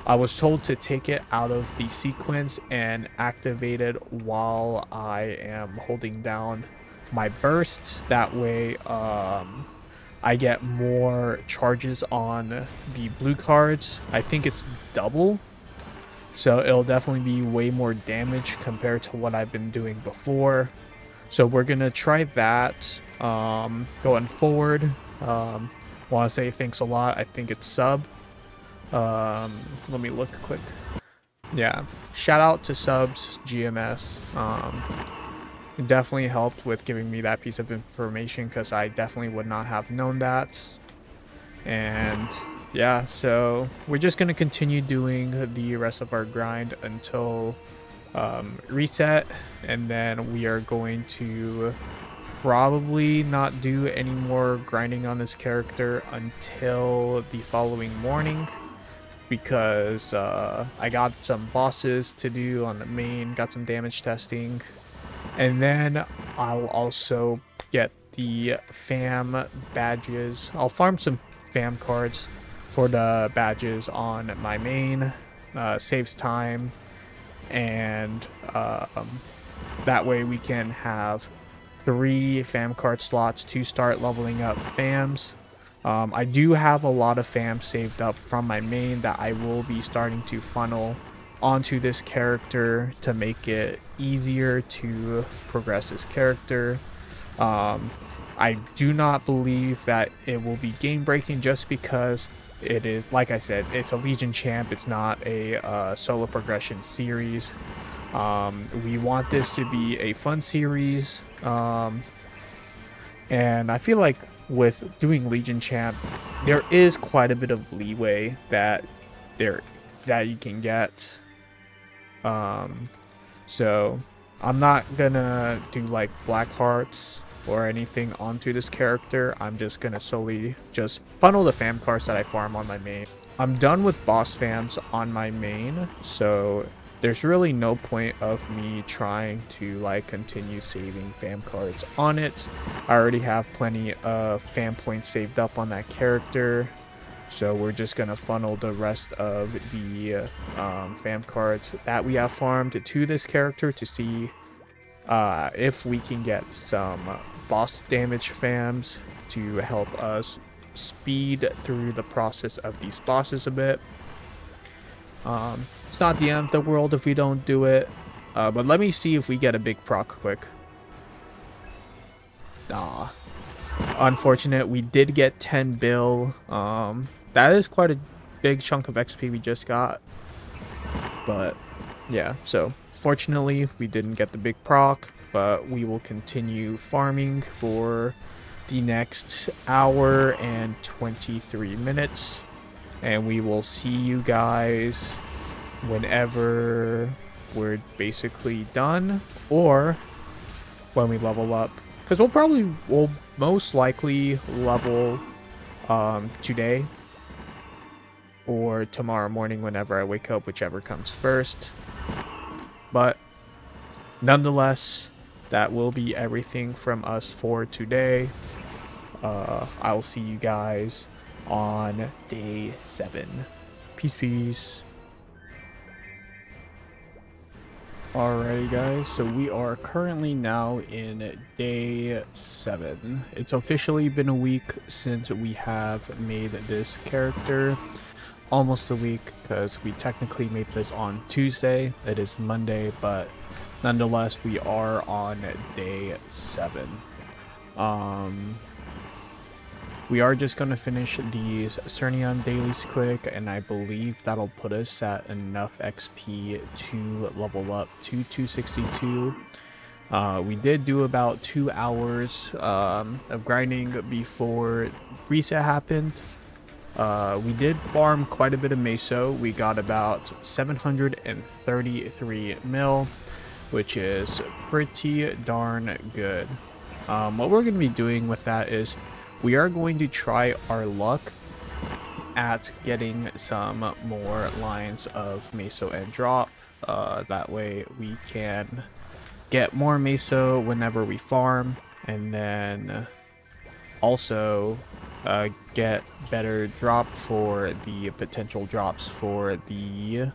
I was told to take it out of the sequence and activate it while I am holding down my burst. That way I get more charges on the blue cards. I think it's double, so it'll definitely be way more damage compared to what I've been doing before. So we're gonna try that going forward. Want to say thanks a lot. I think it's sub. Let me look quick. Yeah, shout out to subs GMS. It definitely helped with giving me that piece of information, because I definitely would not have known that. And yeah, so we're just going to continue doing the rest of our grind until reset, and then we are going to probably not do any more grinding on this character until the following morning, because I got some bosses to do on the main, got some damage testing, and then I'll also get the fam badges. I'll farm some fam cards for the badges on my main, saves time, and that way we can have 3 fam card slots to start leveling up fams. I do have a lot of fam saved up from my main that I will be starting to funnel onto this character to make it easier to progress this character. I do not believe that it will be game breaking, just because it is, like I said, it's a Legion champ. It's not a solo progression series. We want this to be a fun series, and I feel like with doing Legion champ, there is quite a bit of leeway that you can get. So I'm not gonna do like black hearts or anything onto this character. I'm just gonna solely just funnel the fam cards that I farm on my main. I'm done with boss fams on my main, so there's really no point of me trying to like continue saving fam cards on it. I already have plenty of fam points saved up on that character, so we're just gonna funnel the rest of the fam cards that we have farmed to this character to see if we can get some boss damage fams to help us speed through the process of these bosses a bit. It's not the end of the world if we don't do it. But let me see if we get a big proc quick. Nah. Unfortunate, we did get 10 bill. That is quite a big chunk of XP we just got. But yeah, so fortunately we didn't get the big proc, but we will continue farming for the next hour and 23 minutes. And we will see you guys whenever we're basically done, or when we level up. Because we'll most likely level today or tomorrow morning whenever I wake up, whichever comes first. But nonetheless, that will be everything from us for today. I'll see you guys on day 7. Peace, peace. Alrighty guys, so we are currently now in day 7. It's officially been a week since we have made this character. Almost a week, because we technically made this on Tuesday. It is Monday, but nonetheless we are on day 7. We are just going to finish these Cernion dailies quick, and I believe that'll put us at enough XP to level up to 262. We did do about 2 hours of grinding before reset happened. We did farm quite a bit of Meso. We got about 733 mil, which is pretty darn good. What we're going to be doing with that is we are going to try our luck at getting some more lines of Meso and drop. That way we can get more Meso whenever we farm, and then also get better drop for the potential drops for the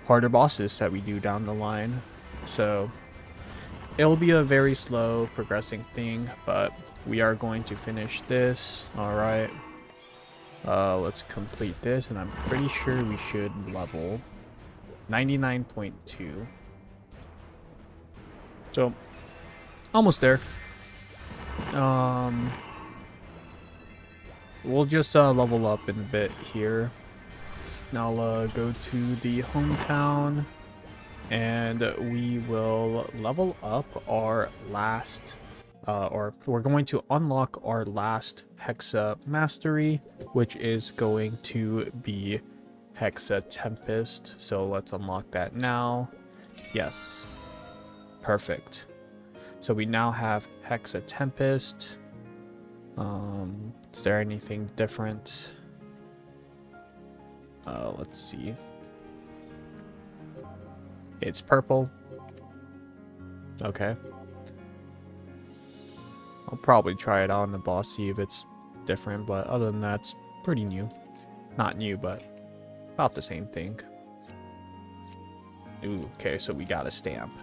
harder bosses that we do down the line. So it'll be a very slow progressing thing, but we are going to finish this. Alright, let's complete this, and I'm pretty sure we should level 99.2. So almost there. We'll just level up in a bit here. I'll go to the hometown, and we will level up our last or we're going to unlock our last Hexa mastery, which is going to be Hexa Tempest. So let's unlock that now. Yes, perfect. So we now have Hexa Tempest. Is there anything different? Let's see. It's purple. Okay. I'll probably try it out on the boss, see if it's different, but other than that, it's pretty new. Not new, but about the same thing. Ooh, okay, so we got a stamp.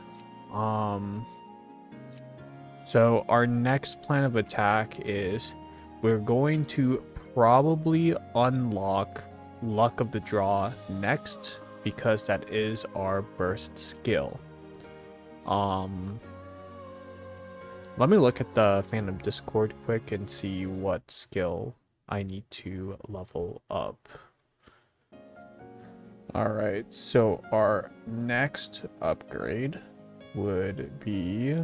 So our next plan of attack is we're going to probably unlock Luck of the Draw next, because that is our burst skill. Let me look at the Phantom Discord quick and see what skill I need to level up. Alright, so our next upgrade would be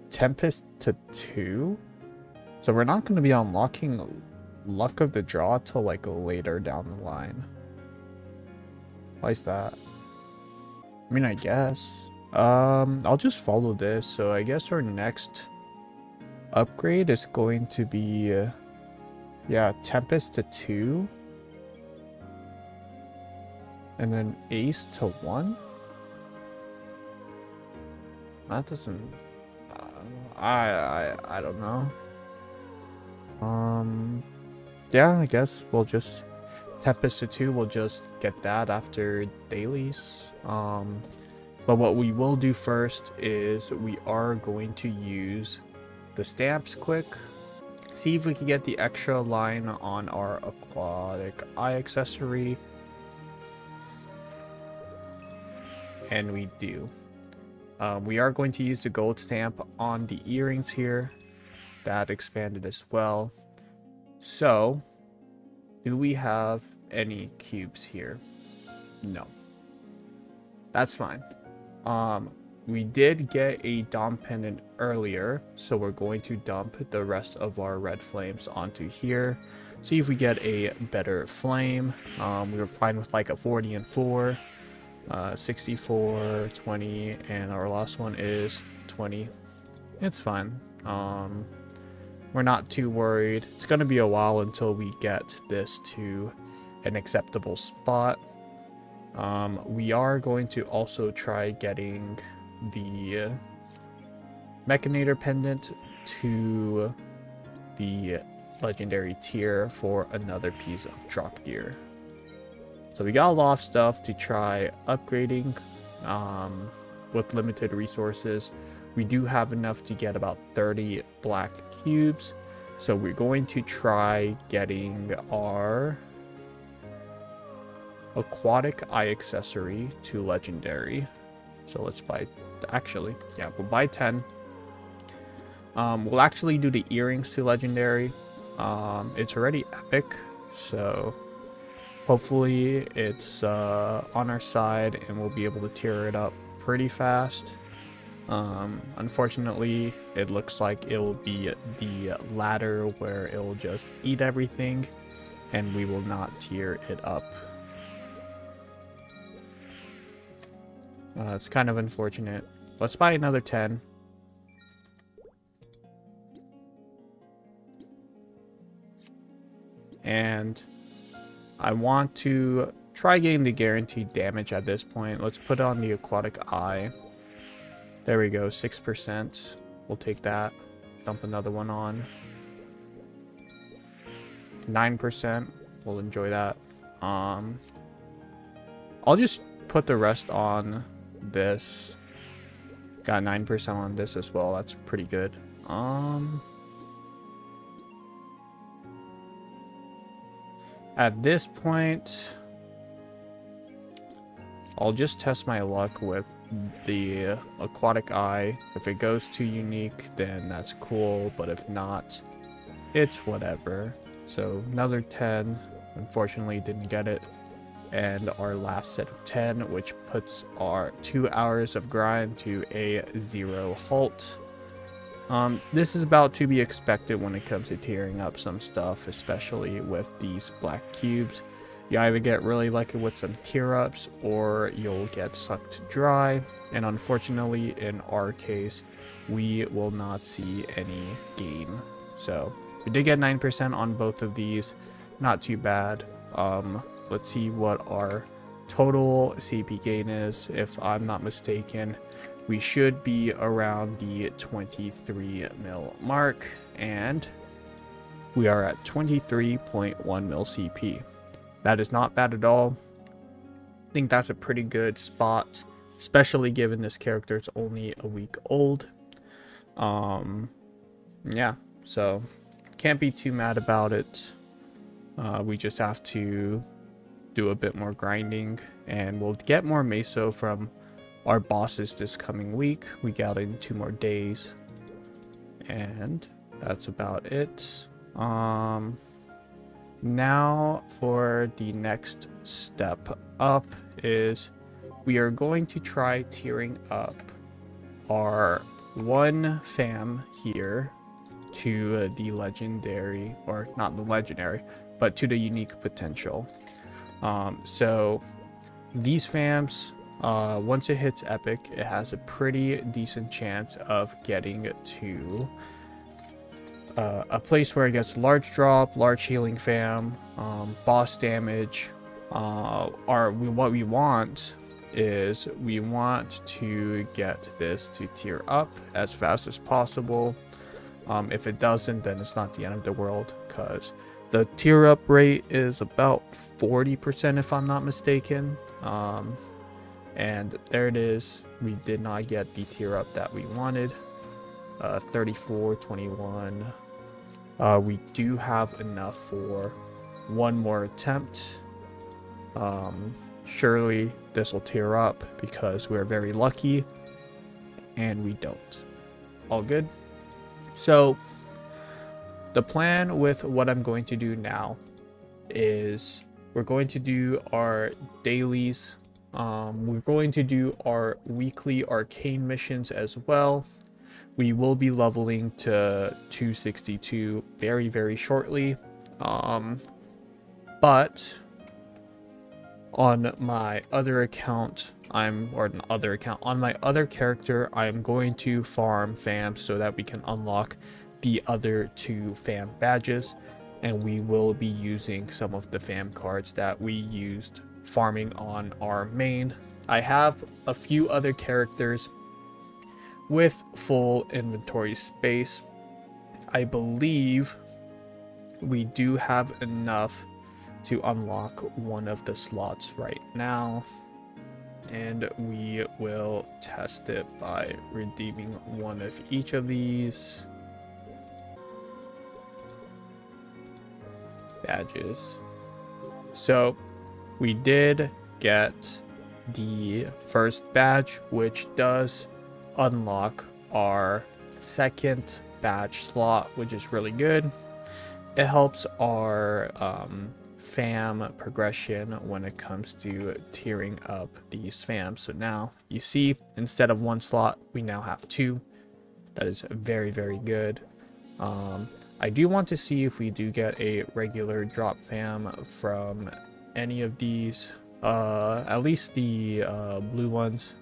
Tempest to 2. So we're not going to be unlocking Luck of the Draw till like later down the line. Why is that? I mean, I guess. I'll just follow this. So I guess our next upgrade is going to be yeah, Tempest to 2. And then Ace to 1. That doesn't I don't know. Yeah, I guess we'll just Tempest to 2, we'll just get that after dailies. But what we will do first is we are going to use the stamps quick. See if we can get the extra line on our aquatic eye accessory. and we do. We are going to use the gold stamp on the earrings here. That expanded as well. So, do we have any cubes here? No. That's fine. We did get a Dom Pendant earlier, so we're going to dump the rest of our red flames onto here. See if we get a better flame. We were fine with like a 40 and 4, 64, 20, and our last one is 20. It's fine. We're not too worried. It's going to be a while until we get this to an acceptable spot. We are going to also try getting the Mechanator pendant to the legendary tier for another piece of drop gear. So we got a lot of stuff to try upgrading with limited resources. We do have enough to get about 30 black cubes, so we're going to try getting our aquatic eye accessory to legendary. So let's buy, actually, yeah, we'll buy 10. We'll actually do the earrings to legendary. It's already epic, so hopefully it's on our side and we'll be able to tier it up pretty fast. Unfortunately, it looks like it'll be the ladder where it'll just eat everything and we will not tier it up. It's kind of unfortunate. Let's buy another 10. And I want to try getting the guaranteed damage at this point. Let's put on the aquatic eye. There we go, 6%. We'll take that. Dump another one on. 9%. We'll enjoy that. I'll just put the rest on this. Got 9% on this as well. That's pretty good. At this point, I'll just test my luck with the aquatic eye. If it goes to unique, then that's cool, but if not, it's whatever. So another 10. Unfortunately, didn't get it. And our last set of 10, which puts our 2 hours of grind to a 0 halt. This is about to be expected when it comes to tearing up some stuff, especially with these black cubes. You either get really lucky with some tier ups or you'll get sucked dry. And unfortunately, in our case, we will not see any gain. So we did get 9% on both of these. Not too bad. Let's see what our total CP gain is. If I'm not mistaken, we should be around the 23 mil mark, and we are at 23.1 mil CP. That is not bad at all. I think that's a pretty good spot, especially given this character is only a week old. Yeah, so can't be too mad about it. We just have to do a bit more grinding, and we'll get more Meso from our bosses this coming week. We got in 2 more days, and that's about it. Now for the next step up is we are going to try tiering up our 1 fam here to the legendary, or not the legendary, but to the unique potential. So these fams, once it hits epic, it has a pretty decent chance of getting to a place where it gets large drop, large healing fam, boss damage. What we want is we want to get this to tier up as fast as possible. If it doesn't, then it's not the end of the world, because the tier up rate is about 40% if I'm not mistaken. And there it is. We did not get the tier up that we wanted. 34, 21. We do have enough for 1 more attempt. surely this will tear up because we're very lucky, and we don't. All good. So the plan with what I'm going to do now is we're going to do our dailies. We're going to do our weekly arcane missions as well. We will be leveling to 262 very shortly. But on my other account, on my other character, I'm going to farm fam so that we can unlock the other 2 fam badges, and we will be using some of the fam cards that we used farming on our main. I have a few other characters with full inventory space. I believe we do have enough to unlock one of the slots right now, and we will test it by redeeming one of each of these badges. So we did get the first badge, which does unlock our second badge slot, which is really good. It helps our fam progression when it comes to tiering up these fams. So now you see, instead of 1 slot, we now have 2. That is very good. I do want to see if we do get a regular drop fam from any of these, at least the blue ones.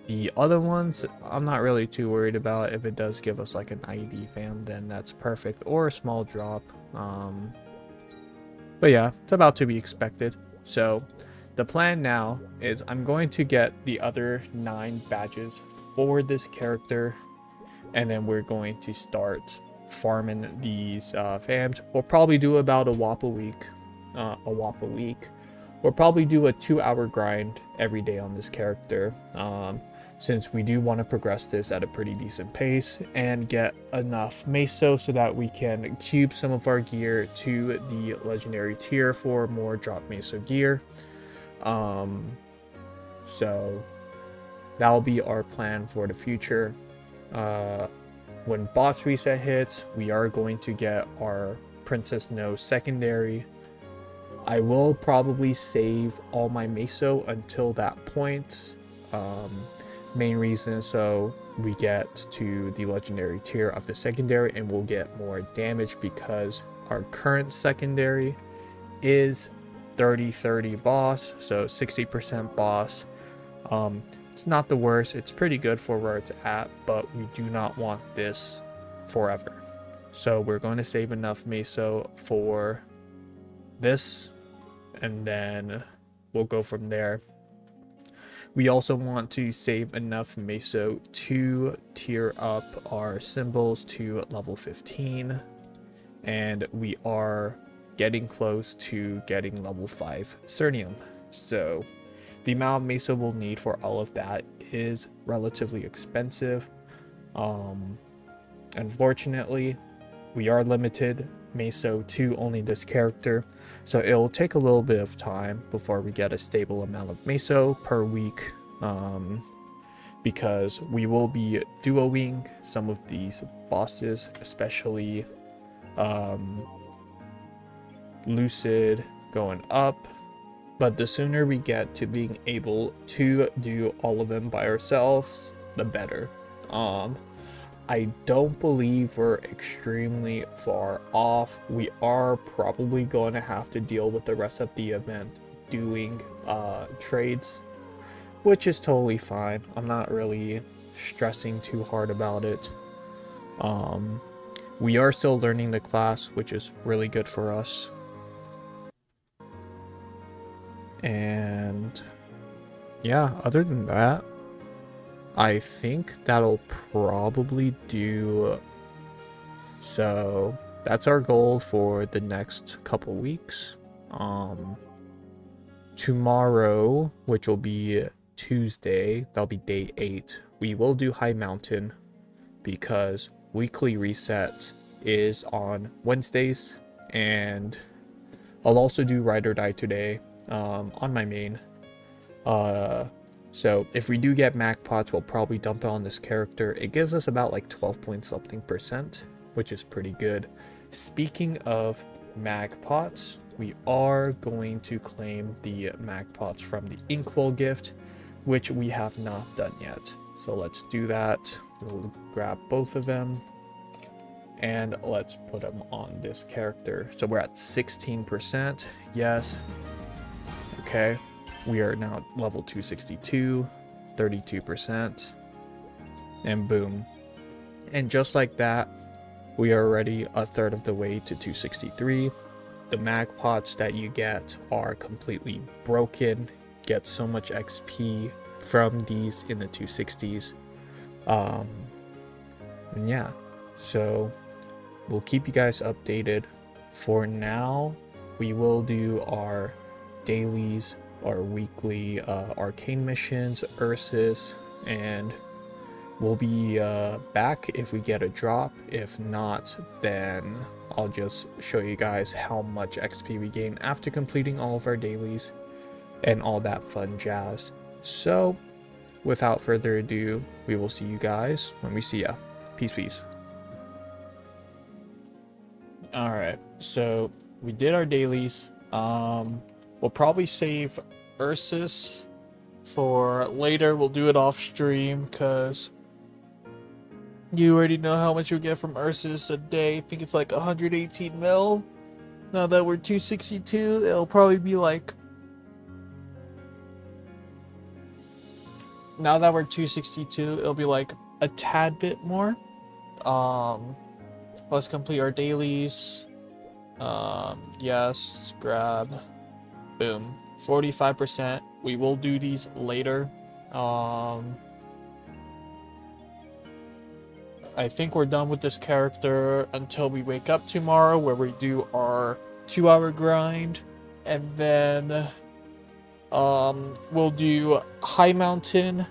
The other ones, I'm not really too worried about. If it does give us like an ID fam, then that's perfect, or a small drop. But yeah, it's about to be expected. So the plan now is I'm going to get the other 9 badges for this character, and then we're going to start farming these fams. We'll probably do about a WAP a week. We'll probably do a 2-hour grind every day on this character, since we do want to progress this at a pretty decent pace and get enough Meso so that we can cube some of our gear to the legendary tier for more drop Meso gear. So that'll be our plan for the future. When boss reset hits, we are going to get our Princess No secondary. I will probably save all my Meso until that point. Main reason so we get to the legendary tier of the secondary and we'll get more damage, because our current secondary is 30-30 boss, so 60% boss. It's not the worst, it's pretty good for where it's at, but we do not want this forever. So we're going to save enough Meso for this, and then we'll go from there. We also want to save enough Meso to tier up our symbols to level 15, and we are getting close to getting level 5 Cernium. So the amount of Meso we'll need for all of that is relatively expensive. Unfortunately, we are limited Meso to only this character, so it'll take a little bit of time before we get a stable amount of Meso per week, because we will be duoing some of these bosses, especially Lucid going up. But the sooner we get to being able to do all of them by ourselves, the better. I don't believe we're extremely far off. We are probably going to have to deal with the rest of the event doing trades, which is totally fine. I'm not really stressing too hard about it. We are still learning the class, which is really good for us. And yeah, other than that, I think that'll probably do. So that's our goal for the next couple weeks. Tomorrow, which will be Tuesday, that'll be day 8, we will do High Mountain, because weekly reset is on Wednesdays, and I'll also do Ride or Die today on my main, So if we do get mag pots, we'll probably dump it on this character. It gives us about like 12 point something %, which is pretty good. Speaking of mag pots, we are going to claim the mag pots from the Inkwell gift, which we have not done yet. So let's do that. We'll grab both of them and let's put them on this character. So we're at 16%. Yes. Okay. We are now level 262, 32%. And boom. And just like that, we are already a third of the way to 263. The mag pots that you get are completely broken. Get so much XP from these in the 260s. And yeah, so we'll keep you guys updated. For now, we will do our dailies, our weekly Arcane missions, Ursus, and we'll be back if we get a drop. If not, then I'll just show you guys how much XP we gain after completing all of our dailies and all that fun jazz. So without further ado, we will see you guys when we see ya. Peace, peace. Alright, so we did our dailies. We'll probably save Ursus for later. We'll do it off stream because you already know how much you get from Ursus a day. I think it's like 118 mil. Now that we're 262, it'll probably be like... Now that we're 262, it'll be like a tad bit more. Let's complete our dailies. Yes, grab. Boom. 45%. We will do these later. I think we're done with this character until we wake up tomorrow, where we do our 2-hour grind, and then we'll do High Mountain,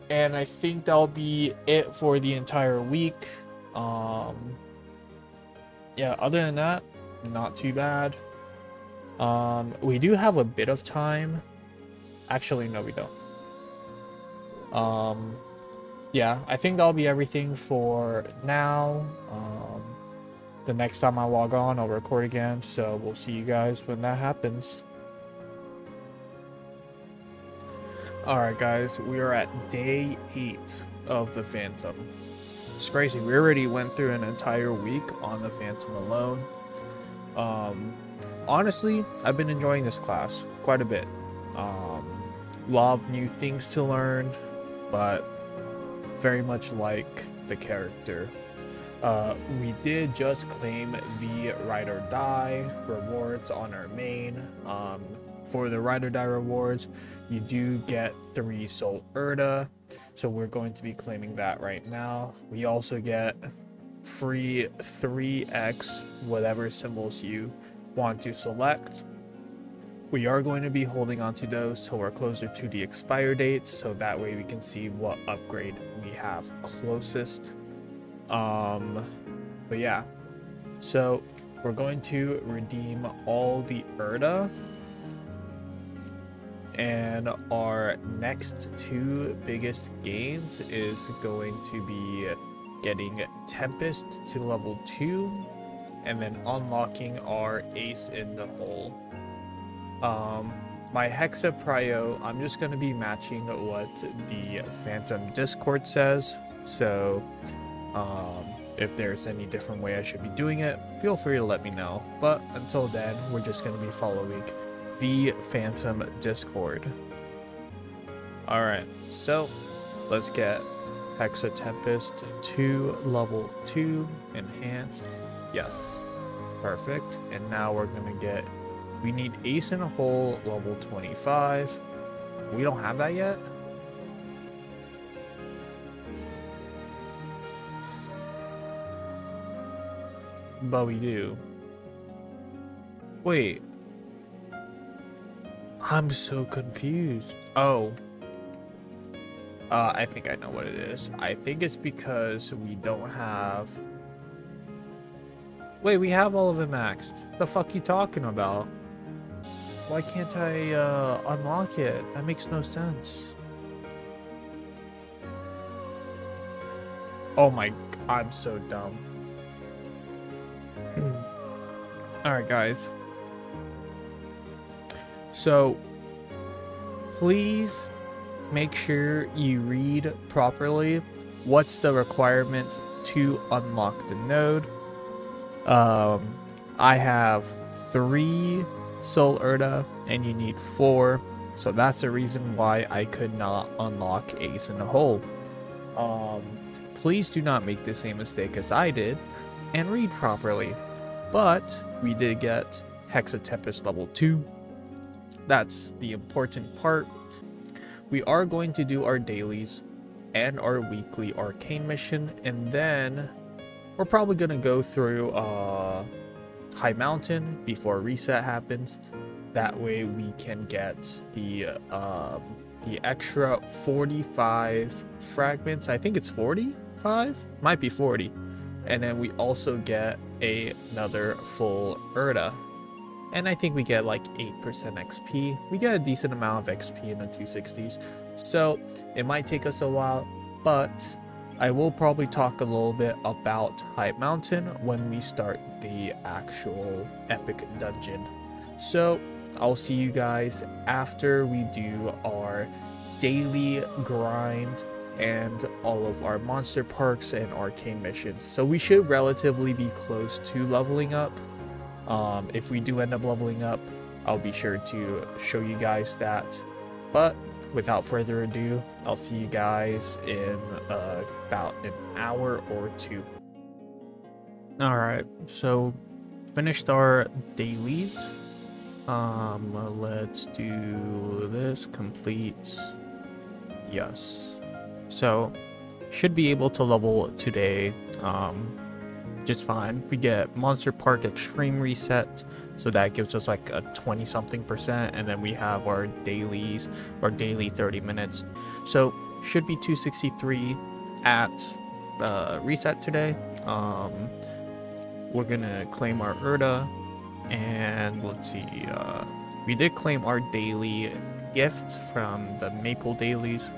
and I think that'll be it for the entire week. Yeah, other than that, not too bad. We do have a bit of time. Actually, no, we don't. Yeah, I think that'll be everything for now. The next time I log on, I'll record again, so we'll see you guys when that happens. Alright guys, we are at day 8 of the Phantom. It's crazy, we already went through an entire week on the Phantom alone. Honestly, I've been enjoying this class quite a bit. Lot of new things to learn, but very much like the character. We did just claim the Ride or Die rewards on our main. For the Ride or Die rewards, you do get 3 Soul Erda, so we're going to be claiming that right now. We also get free 3x whatever symbols you want to select. We are going to be holding on to those till we're closer to the expire date, so that way we can see what upgrade we have closest. But yeah, so we're going to redeem all the Erda, and our next 2 biggest gains is going to be getting Tempest to level 2 and then unlocking our Ace in the Hole. My Hexa Prio, I'm just going to be matching what the Phantom Discord says, so if there's any different way I should be doing it, feel free to let me know. But until then, we're just going to be following the Phantom Discord. Alright, so let's get Hexa Tempest to level 2, enhance. Yes, perfect. And now we're going to get, we need Ace in a Hole level 25. We don't have that yet? But we do. Wait. I'm so confused. Oh. I think I know what it is. I think it's because we don't have... Wait, we have all of them maxed. The fuck you talking about? Why can't I unlock it? That makes no sense. Oh my, I'm so dumb. Alright guys. So, please make sure you read properly what's the requirements to unlock the node. I have 3 Soul Urda and you need 4, so that's the reason why I could not unlock Ace in the Hole. Please do not make the same mistake as I did and read properly. But we did get Hexa Tempest level 2. That's the important part. We are going to do our dailies and our weekly Arcane mission, and then we're probably going to go through High Mountain before reset happens. That way we can get the extra 45 fragments. I think it's 45? Might be 40. And then we also get another full Urda. And I think we get like 8% XP. We get a decent amount of XP in the 260s. So it might take us a while, but I will probably talk a little bit about High Mountain when we start the actual epic dungeon. So I'll see you guys after we do our daily grind and all of our monster parks and arcane missions. So we should relatively be close to leveling up. If we do end up leveling up, I'll be sure to show you guys that. But without further ado, I'll see you guys in about an hour or 2. Alright, so finished our dailies. Let's do this. Complete. Yes. So should be able to level today just fine. We get Monster Park Extreme Reset, so that gives us like a 20-something%, and then we have our dailies, our daily 30 minutes. So should be 263 at reset today. We're gonna claim our Urda, and let's see, we did claim our daily gift from the Maple dailies.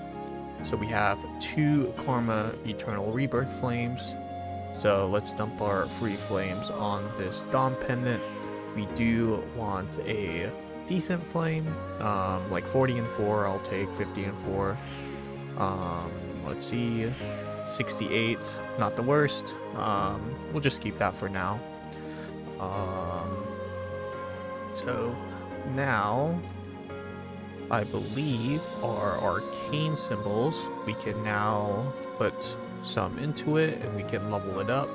So we have 2 Karma Eternal Rebirth Flames. So let's dump our free flames on this Dom Pendant. We do want a decent flame, like 40 and 4, I'll take 50 and 4. Let's see, 68, not the worst. We'll just keep that for now. So now, I believe our arcane symbols, we can now put some into it and we can level it up.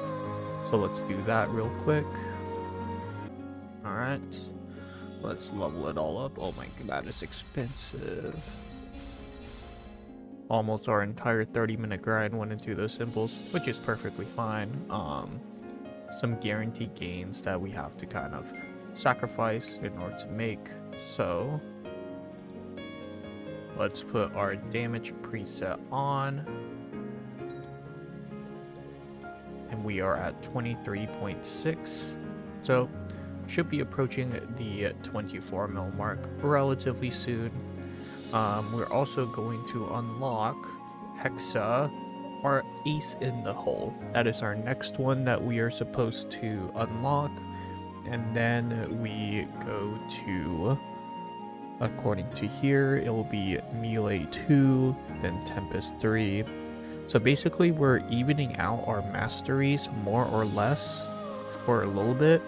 So let's do that real quick. Alright, let's level it all up. Oh my god, that is expensive. Almost our entire 30-minute grind went into those symbols, which is perfectly fine. Some guaranteed gains that we have to kind of sacrifice in order to make. So let's put our damage preset on. And we are at 23.6. So should be approaching the 24 mil mark relatively soon. We're also going to unlock Hexa, our Ace in the Hole. That is our next one that we are supposed to unlock. And then we go to, according to here, it will be Melee 2, then Tempest 3. So basically we're evening out our masteries more or less for a little bit.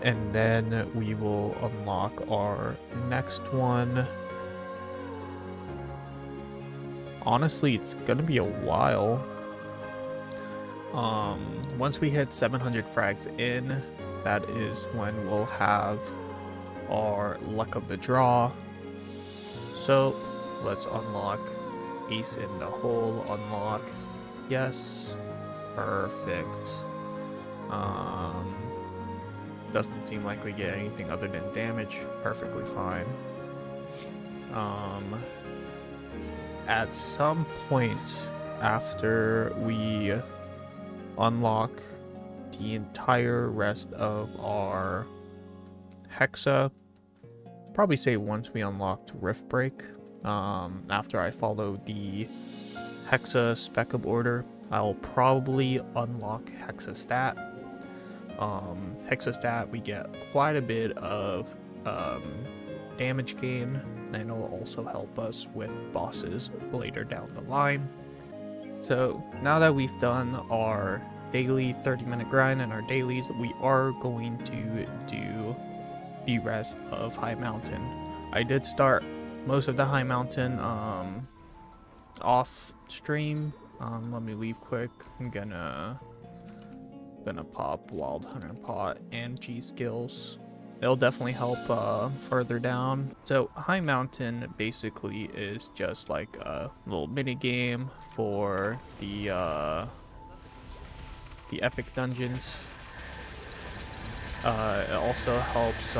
And then we will unlock our next one. Honestly, it's gonna be a while. Once we hit 700 frags in, that is when we'll have our luck of the draw. So let's unlock Ace in the Hole. Unlock. Yes. Perfect. Doesn't seem like we get anything other than damage. Perfectly fine. At some point after we unlock the entire rest of our Hexa, probably say once we unlocked Rift Break, after I follow the Hexa spec up order, I'll probably unlock Hexa Stat. Hexa Stat, we get quite a bit of damage gain, and it'll also help us with bosses later down the line. So now that we've done our daily 30-minute grind and our dailies, we are going to do the rest of High Mountain. I did start most of the High Mountain off stream. Let me leave quick. I'm gonna pop Wild Hunter Pot and G skills. It'll definitely help further down. So High Mountain basically is just like a little mini game for the epic dungeons. It also helps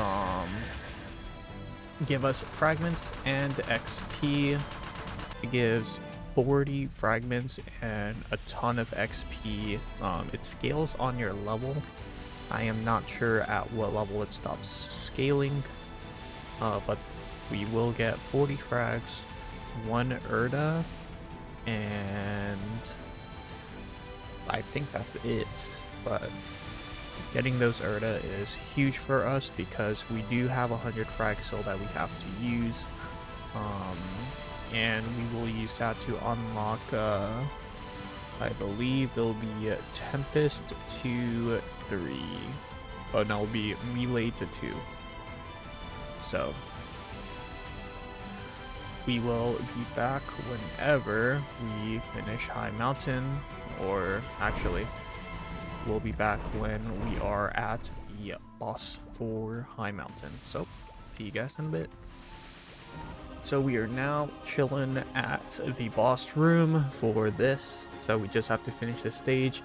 give us fragments and XP. It gives 40 fragments and a ton of XP. It scales on your level. I am not sure at what level it stops scaling, but we will get 40 frags, 1 Erda, and I think that's it. But getting those Erda is huge for us because we do have 100 frags still that we have to use, and we will use that to unlock I believe it'll be Tempest to 3. Oh no, it'll be Melee to 2. So we will be back whenever we finish High Mountain, or actually we'll be back when we are at the boss for High Mountain. So see you guys in a bit. So we are now chilling at the boss room for this. So we just have to finish this stage.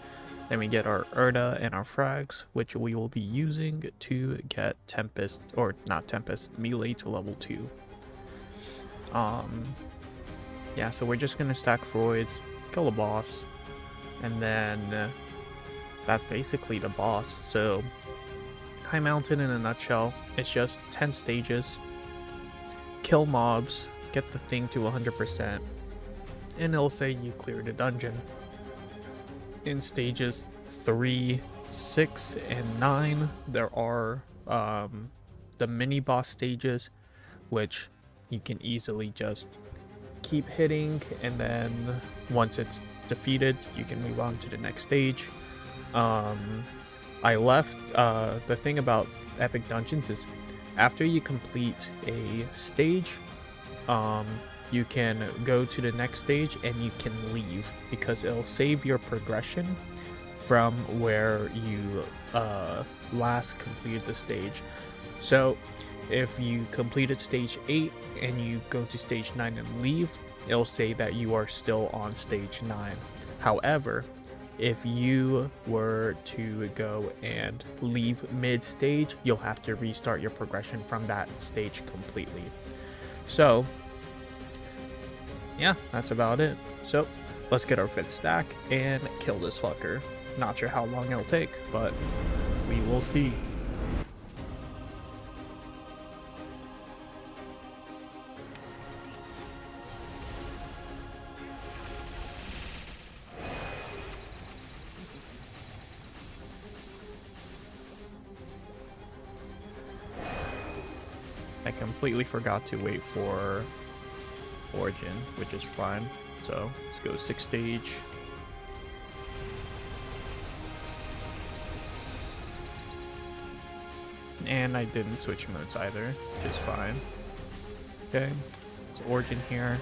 Then we get our Erda and our frags, which we will be using to get Tempest, or not Tempest, Melee to level 2. Yeah, so we're just gonna stack Freud's, kill the boss, and then that's basically the boss. So High Mountain in a nutshell, it's just 10 stages. Kill mobs, get the thing to 100%, and it'll say you cleared a dungeon. In stages 3, 6, and 9, there are the mini boss stages, which you can easily just keep hitting, and then once it's defeated, you can move on to the next stage. I left, the thing about epic dungeons is after you complete a stage, you can go to the next stage and you can leave, because it'll save your progression from where you last completed the stage. So if you completed stage 8 and you go to stage 9 and leave, it'll say that you are still on stage 9. However, if you were to go and leave mid-stage, you'll have to restart your progression from that stage completely. So yeah, that's about it. So let's get our 5th stack and kill this fucker. Not sure how long it'll take, but we will see. I completely forgot to wait for Origin, which is fine. So let's go 6th stage. And I didn't switch modes either, which is fine. Okay, it's Origin here.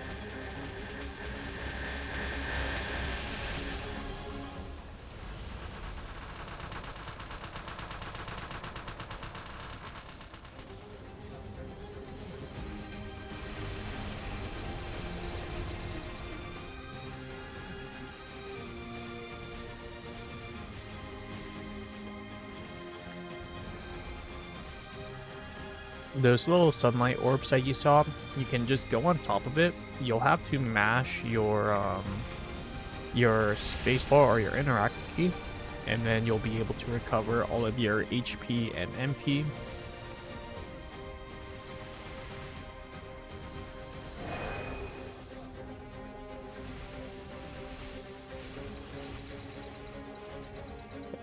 Those little sunlight orbs that you saw, you can just go on top of it. You'll have to mash your spacebar or your interact key, and then you'll be able to recover all of your HP and MP.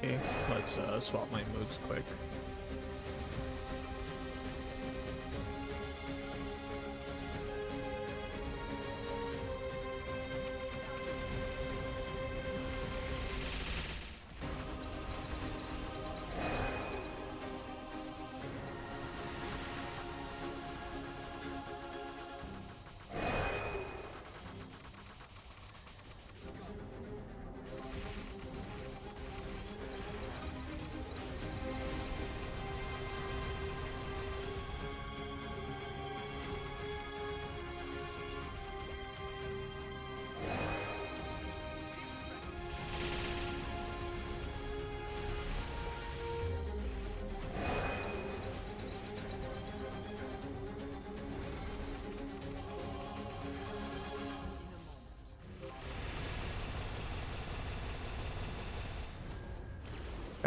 Okay, let's swap my moves quick.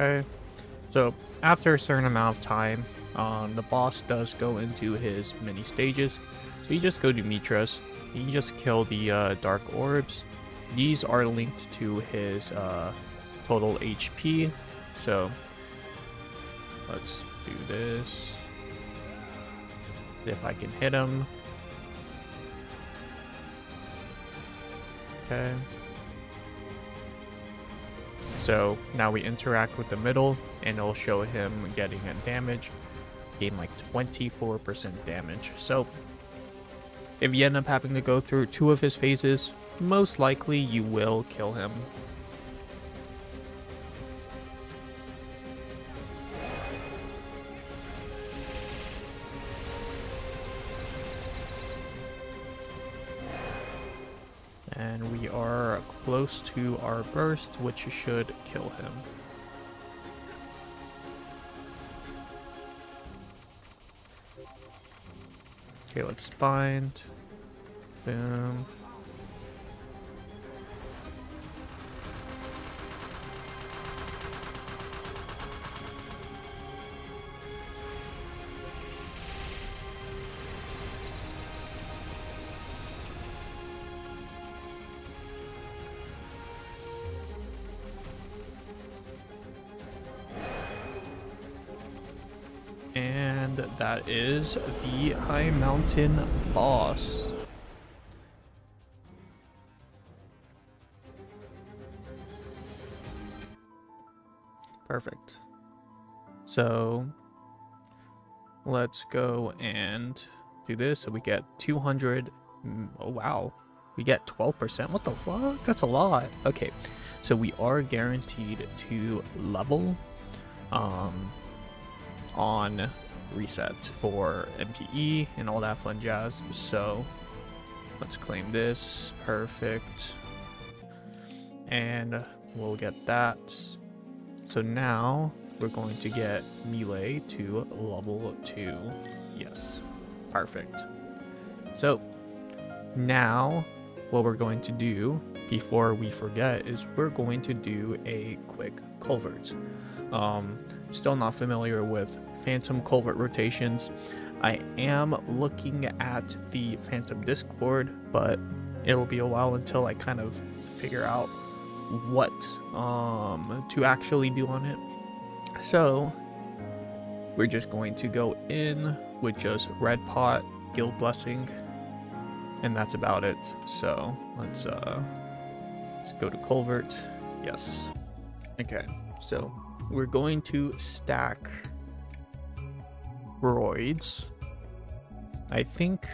Okay, so after a certain amount of time, the boss does go into his mini stages. So you just go to Mitras, you just kill the dark orbs. These are linked to his total HP. So let's do this. If I can hit him. Okay. So now we interact with the middle and it'll show him getting a damage, gain like 24% damage. So if you end up having to go through 2 of his phases, most likely you will kill him. And we are close to our burst, which should kill him. Okay, let's bind. Boom. And that is the High Mountain boss. Perfect. So let's go and do this. So we get 200. Oh, wow. We get 12%. What the fuck? That's a lot. Okay. So we are guaranteed to level on reset for MPE and all that fun jazz. So let's claim this. Perfect. And we'll get that. So now we're going to get melee to level 2. Yes. Perfect. So now what we're going to do before we forget is we're going to do a quick culvert. Still not familiar with Phantom culvert rotations. I am looking at the Phantom Discord, but it'll be a while until I kind of figure out what to actually do on it. So we're just going to go in with just Red Pot, Guild Blessing, and that's about it. So let's go to Culvert. Yes. Okay, so we're going to stack roids. I think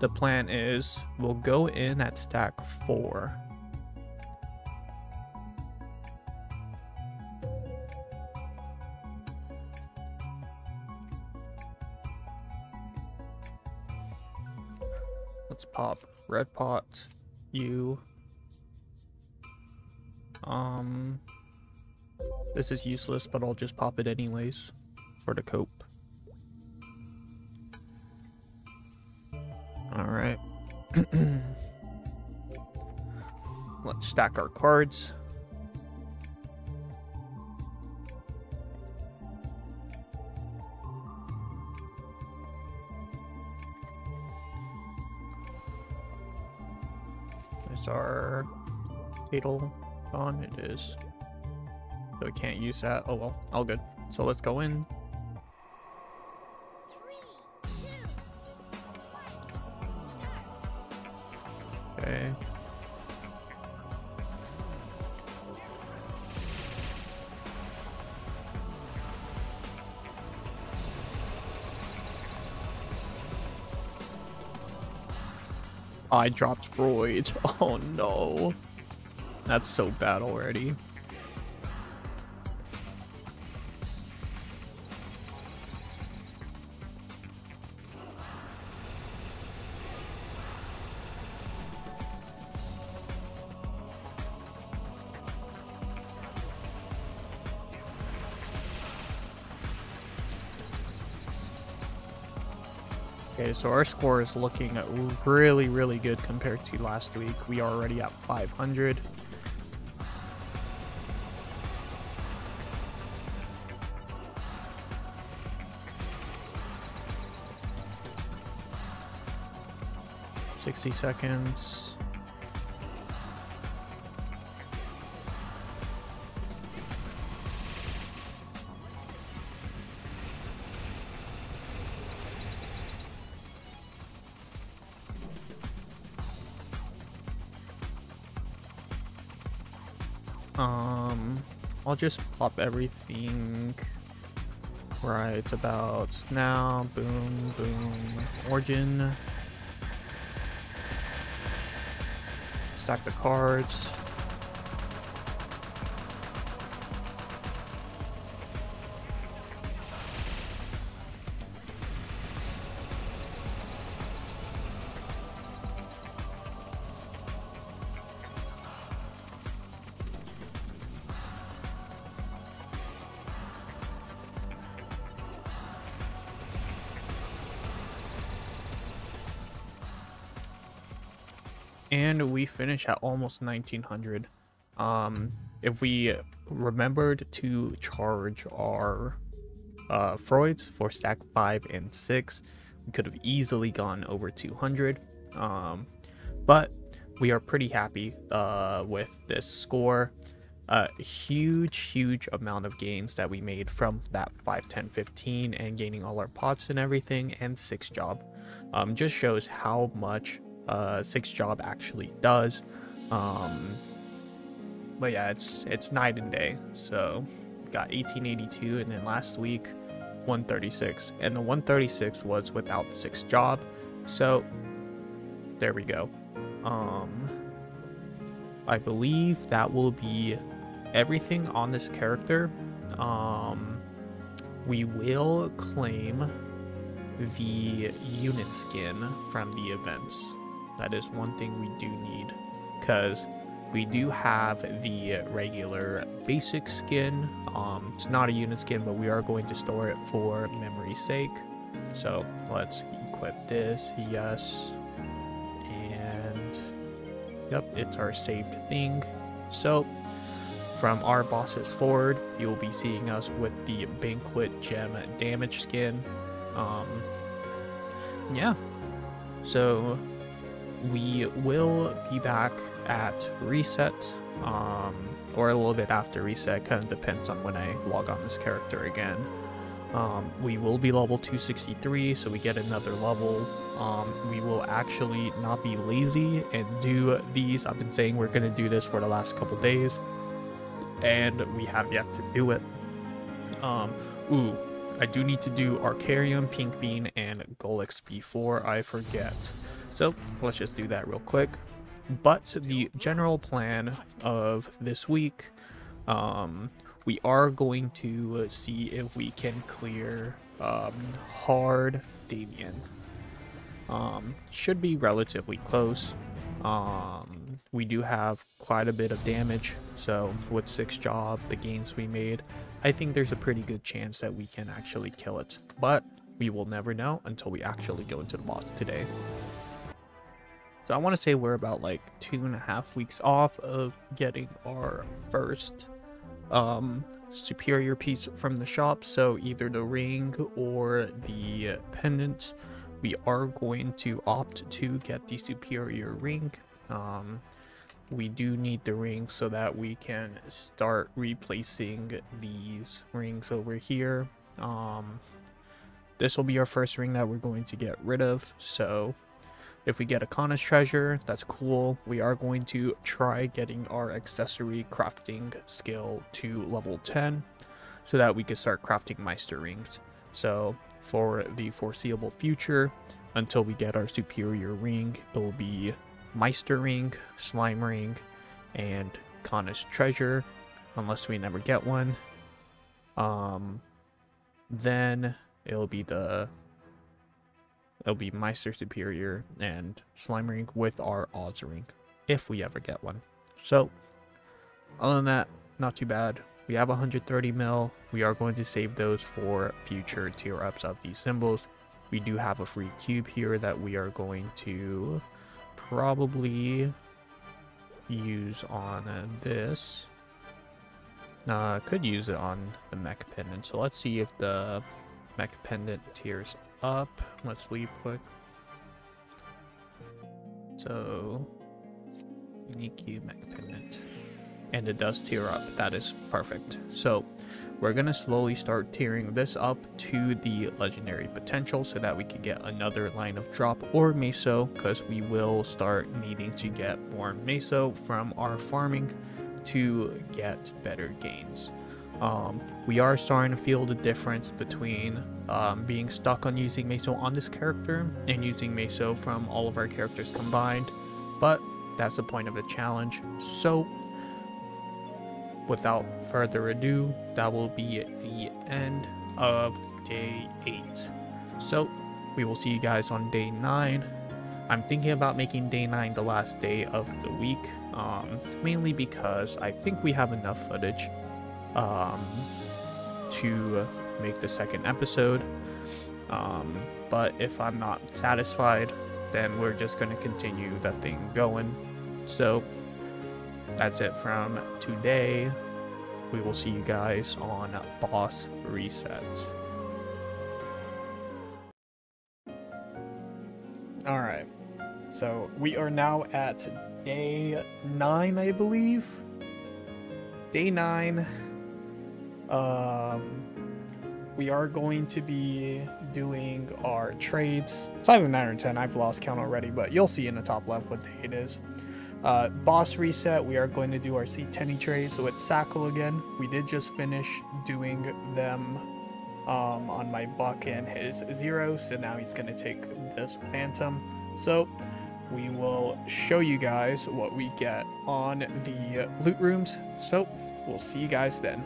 the plan is we'll go in at stack 4. Let's pop Red Pot, you. This is useless, but I'll just pop it anyways for the cope. Alright. Let's stack our cards. Is our fatal gone? It is. So we can't use that. Oh well, all good. So let's go in. 3, 2, 1, start. Okay. I dropped Freud. Oh no. That's so bad already. Okay, so our score is looking really, really good compared to last week. We are already at 500. $60 seconds. I'll just pop everything right about now. Boom, boom. Origin. Stack the cards. And we finish at almost 1900. If we remembered to charge our Freuds for stack 5 and 6, we could have easily gone over 200. But we are pretty happy with this score. Huge amount of gains that we made from that 5, 10, 15 and gaining all our pots and everything, and 6 job. Just shows how much 6 job actually does. But yeah, it's night and day. So got 1882, and then last week 136, and the 136 was without 6 job. So there we go. I believe that will be everything on this character. We will claim the unit skin from the events. That is one thing we do need, because we do have the regular basic skin. It's not a unit skin, but we are going to store it for memory's sake. So let's equip this. Yes. And yep, it's our saved thing. So from our bosses forward, you'll be seeing us with the Banquet Gem damage skin. Yeah. So we will be back at reset, or a little bit after reset. Kind of depends on when I log on this character again. We will be level 263, so we get another level. We will actually not be lazy and do these. I've been saying we're going to do this for the last couple days, and we have yet to do it. I do need to do Arcarium, Pink Bean, and Gollux before I forget. So let's just do that real quick. But the general plan of this week, we are going to see if we can clear Hard Damien. Should be relatively close. We do have quite a bit of damage, so with 6 job, the gains we made, I think there's a pretty good chance that we can actually kill it. But we will never know until we actually go into the boss today. So I want to say we're about like 2.5 weeks off of getting our first superior piece from the shop. So either the ring or the pendant. We are going to opt to get the superior ring. we do need the ring so that we can start replacing these rings over here. This will be our first ring that we're going to get rid of. So if we get a Kana's treasure, that's cool. We are going to try getting our accessory crafting skill to level 10 so that we can start crafting Meister rings. So for the foreseeable future, until we get our superior ring, it will be Meister ring, slime ring, and Kana's treasure, unless we never get one. Then it'll be Meister superior and slime ring with our Oz ring, if we ever get one. So other than that, not too bad. We have 130 mil. We are going to save those for future tier ups of these symbols. We do have a free cube here that we are going to probably use on this. Could use it on the mech pendant. So let's see if the mech pendant tiers up. Let's leave quick. So unique cube mech pendant, and it does tier up. That is perfect. So we're gonna slowly start tiering this up to the legendary potential so that we can get another line of drop or Meso, because we will start needing to get more Meso from our farming to get better gains. We are starting to feel the difference between being stuck on using Meso on this character and using Meso from all of our characters combined, but that's the point of the challenge. So without further ado, that will be the end of day 8. So we will see you guys on day 9. I'm thinking about making day 9 the last day of the week, mainly because I think we have enough footage to make the second episode. But if I'm not satisfied, then we're just going to continue that thing going. So that's it from today. We will see you guys on boss resets. Alright, so we are now at day 9, I believe. Day 9. We are going to be doing our trades. It's either 9 or 10, I've lost count already, but you'll see in the top left what day it is. Boss reset, we are going to do our Ctene trades with Sackle again. We did just finish doing them on my Buck and his Zero, so now he's going to take this Phantom. So we will show you guys what we get on the loot rooms. So we'll see you guys then.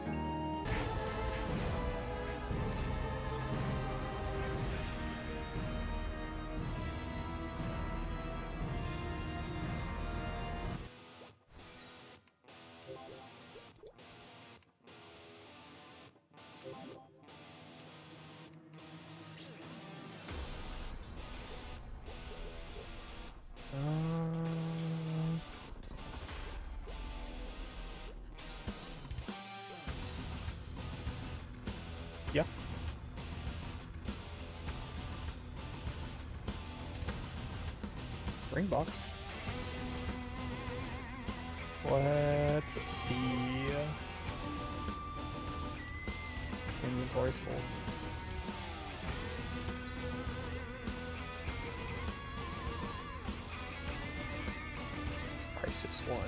Yeah. Ring box. Let's see. Inventory's full. Crisis 1.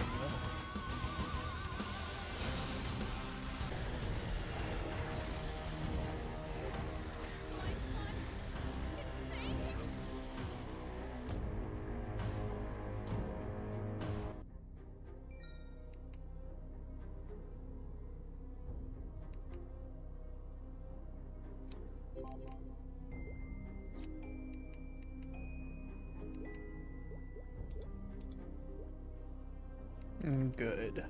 Good.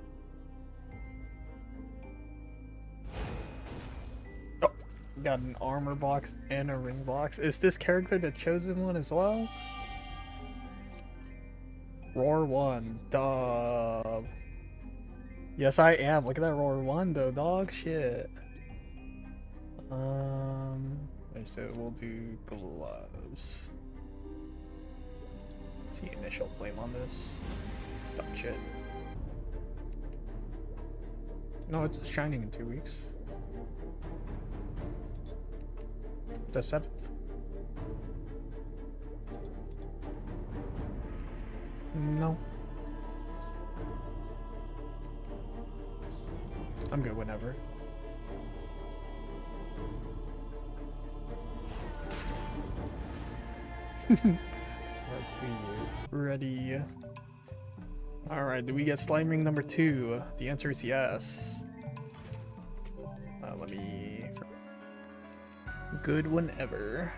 Oh, got an armor box and a ring box. Is this character the chosen one as well? Roar 1, dub. Yes, I am. Look at that Roar 1 though, dog. Shit. So we'll do gloves. Let's see initial flame on this. Touch it. No, it's shining in 2 weeks. The 7th. No. I'm good whenever. Like 2 years. Ready. Alright, do we get slime ring number 2? The answer is yes. Let me... Good whenever.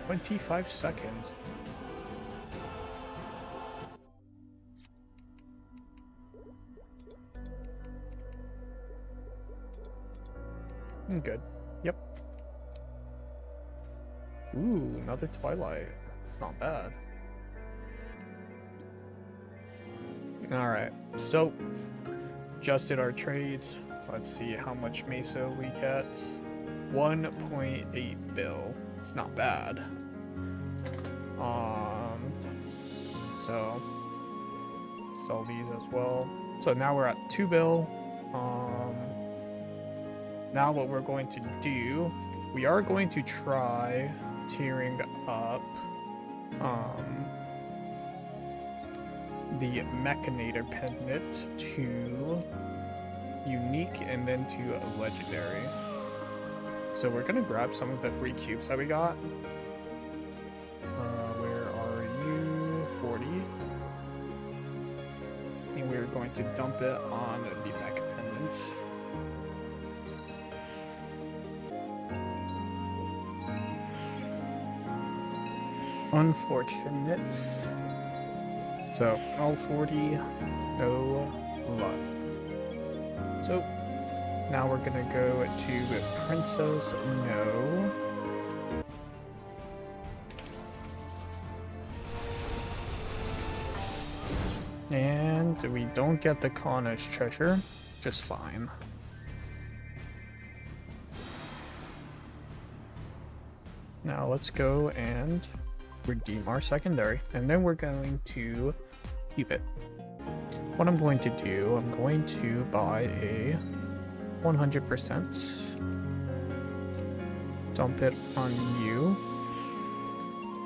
"25 seconds. Good. Yep. Ooh, another Twilight. Not bad. Alright, so just did our trades. Let's see how much Meso we get. 1.8 bill. It's not bad. So sell these as well. So now we're at 2 bill. Now what we're going to do, we are going to try tiering up the Machinator Pendant to unique and then to a legendary. So we're gonna grab some of the free cubes that we got. Where are you? 40. And we're going to dump it on the Mech Pendant. Unfortunate. So, all 40, no luck. So, now we're gonna go to Princess, no. And we don't get the Connor's treasure, just fine. Now let's go and redeem our secondary, and then we're going to keep it. What I'm going to do, I'm going to buy a 100%, dump it on you.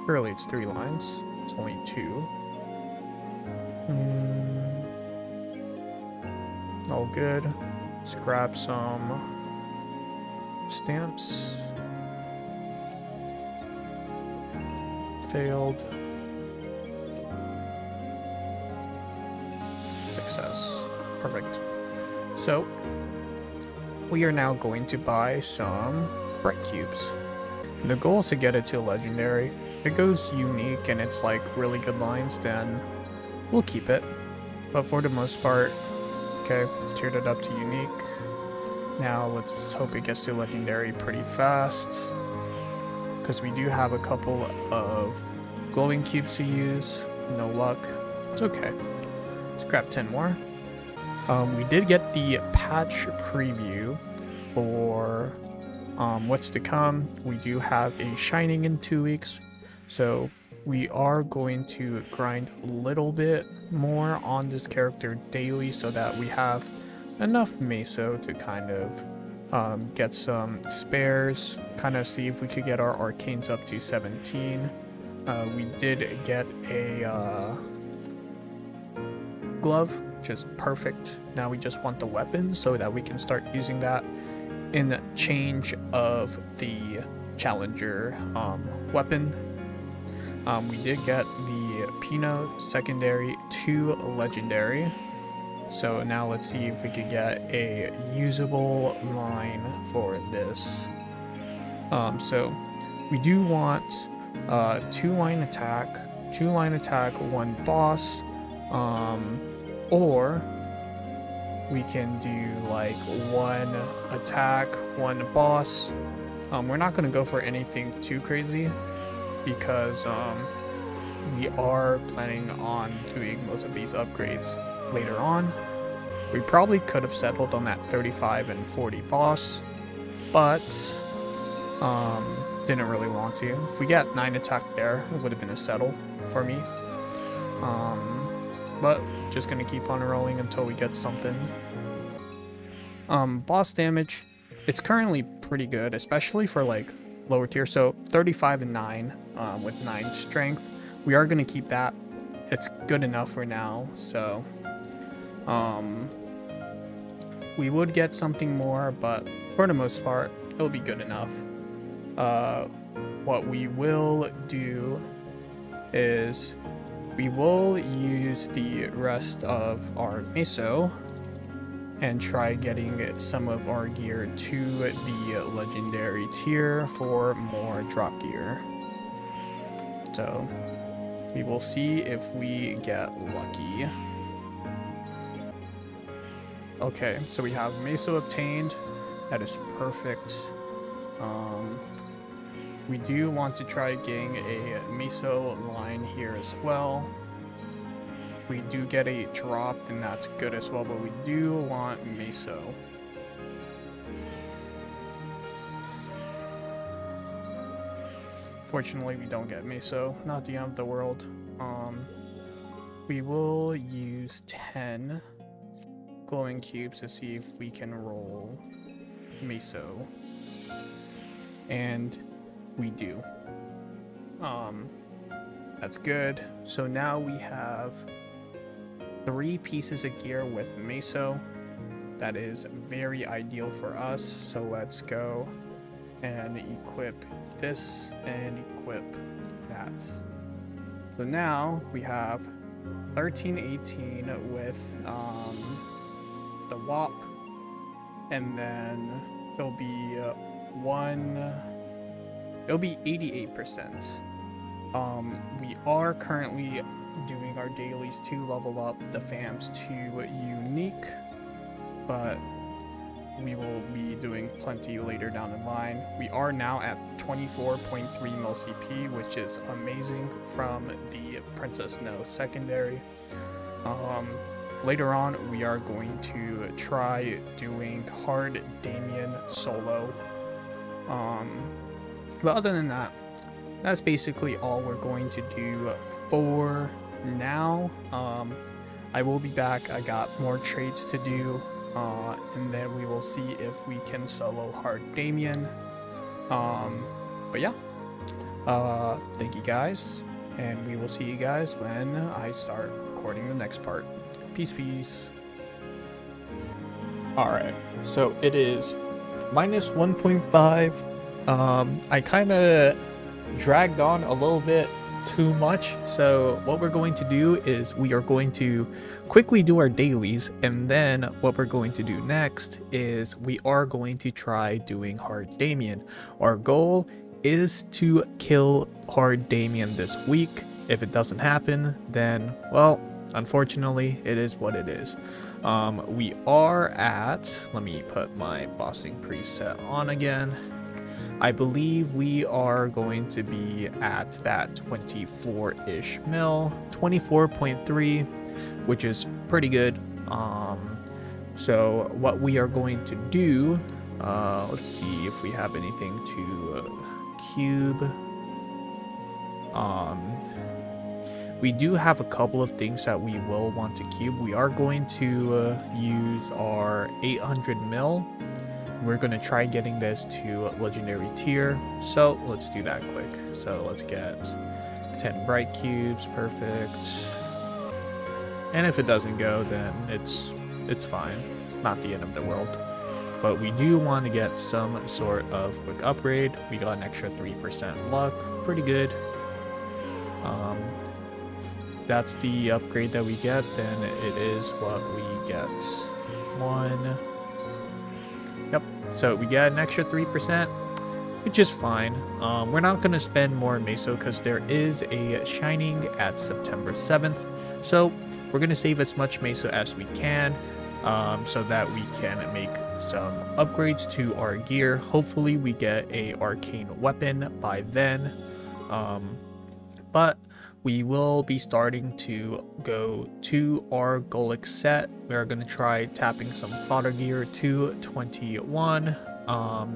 Surely it's 3 lines, it's only 2. All good. Let's grab some stamps. Failed. Success. Perfect. So, we are now going to buy some bright cubes. The goal is to get it to a legendary. If it goes unique and it's like really good lines, then we'll keep it. But for the most part, okay, tiered it up to unique. Now let's hope it gets to legendary pretty fast, because we do have a couple of glowing cubes to use. No luck. It's okay. Let's grab 10 more. We did get the patch preview for what's to come. We do have a shining in 2 weeks, so we are going to grind a little bit more on this character daily so that we have enough Meso to kind of get some spares, kind of see if we could get our Arcanes up to 17. We did get a glove, which is perfect. Now we just want the weapon so that we can start using that in change of the challenger weapon. We did get the Pinot secondary to legendary. So now let's see if we could get a usable line for this. So we do want 2 line attack, 1 boss, or we can do like 1 attack, 1 boss. We're not going to go for anything too crazy, because we are planning on doing most of these upgrades later on. We probably could have settled on that 35 and 40 boss, but didn't really want to. If we get 9 attack there, it would have been a settle for me. But just gonna keep on rolling until we get something. Boss damage, it's currently pretty good, especially for like lower tier. So 35 and 9 with 9 strength. We are gonna keep that. It's good enough for now. So we would get something more, but for the most part, it'll be good enough. What we will do is we will use the rest of our Meso and try getting some of our gear to the legendary tier for more drop gear. So we will see if we get lucky. Okay, so we have Meso obtained. That is perfect. We do want to try getting a Meso line here as well. If we do get a drop, then that's good as well, but we do want Meso. Fortunately, we don't get Meso. Not the end of the world. We will use 10 glowing cubes to see if we can roll Meso. And we do. That's good. So now we have 3 pieces of gear with Meso. That is very ideal for us. So let's go and equip this and equip that. So now we have 1318 with the WAP, and then it'll be it'll be 88%. We are currently doing our dailies to level up the fams to unique, but we will be doing plenty later down the line. We are now at 24.3 mil CP, which is amazing from the Princess No secondary. Later on, we are going to try doing Hard Damien solo. But other than that, that's basically all we're going to do for now. I will be back. I got more trades to do, and then we will see if we can solo Hard Damien. But yeah, thank you guys, and we will see you guys when I start recording the next part. Peace, peace. Alright, so it is minus 1.5. I kind of dragged on a little bit too much, so what we're going to do is we are going to quickly do our dailies, and then what we're going to do next is we are going to try doing Hard Damien. Our goal is to kill Hard Damien this week. If it doesn't happen, then, well, unfortunately, it is what it is. We are at, let me put my bossing preset on again. I believe we are going to be at that 24-ish mil, 24.3, which is pretty good. So what we are going to do, let's see if we have anything to cube. We do have a couple of things that we will want to cube. We are going to use our 800 mil. We're going to try getting this to legendary tier. So let's do that quick. So let's get 10 bright cubes. Perfect. And if it doesn't go, then it's fine. It's not the end of the world. But we do want to get some sort of quick upgrade. We got an extra 3% luck. Pretty good. That's the upgrade that we get, then it is what we get. Yep, so we get an extra 3%, which is fine. We're not going to spend more Meso because there is a shining at September 7th. So we're going to save as much Meso as we can, so that we can make some upgrades to our gear. Hopefully we get a arcane weapon by then. But we will be starting to go to our Gollux set. We are going to try tapping some fodder gear to 21.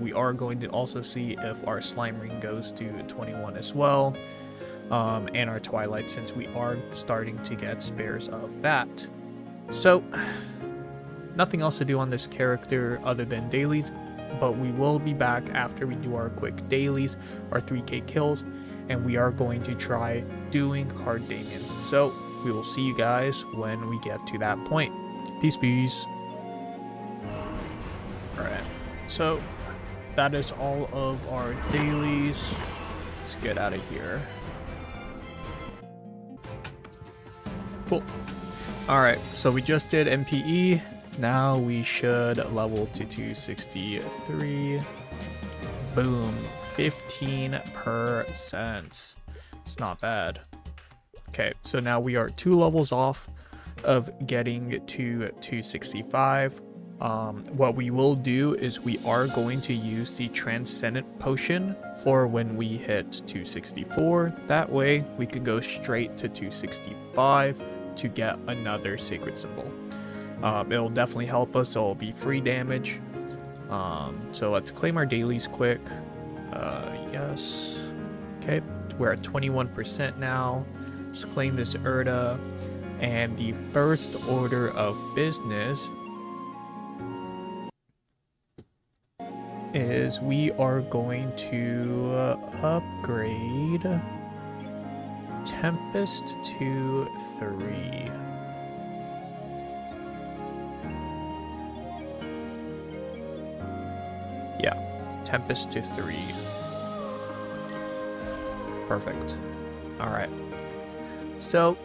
We are going to also see if our slime ring goes to 21 as well. And our Twilight, since we are starting to get spares of that. So, nothing else to do on this character other than dailies, but we will be back after we do our quick dailies, our 3k kills, and we are going to try doing Hard Damien. So, we will see you guys when we get to that point. Peace, peace. Alright, so that is all of our dailies. Let's get out of here. Cool. Alright, so we just did MPE. Now we should level to 263. Boom. 15%. It's not bad. Okay, so now we are 2 levels off of getting to 265. What we will do is we are going to use the Transcendent Potion for when we hit 264. That way we can go straight to 265 to get another Sacred Symbol. It'll definitely help us. It'll be free damage. So let's claim our dailies quick. Yes. Okay, we're at 21% now. Let's claim this Erda. And the first order of business is we are going to upgrade Tempest to 3. Yeah, Tempest to 3. Perfect. Alright. So,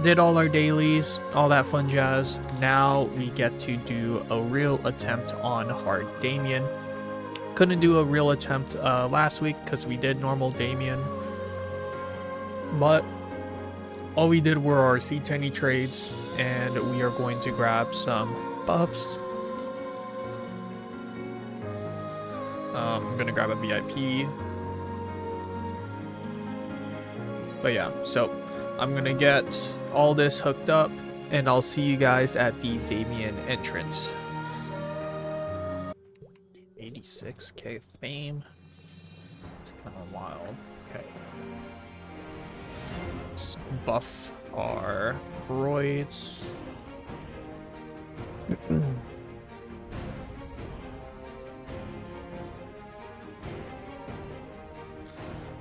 did all our dailies, all that fun jazz. Now we get to do a real attempt on Hard Damien. Couldn't do a real attempt last week because we did normal Damien. But all we did were our Ctene trades, and we are going to grab some buffs. I'm gonna grab a VIP. But yeah, so I'm gonna get all this hooked up, and I'll see you guys at the Damien entrance. 86k fame. It's kind of wild. Okay. Let's buff our Vroids.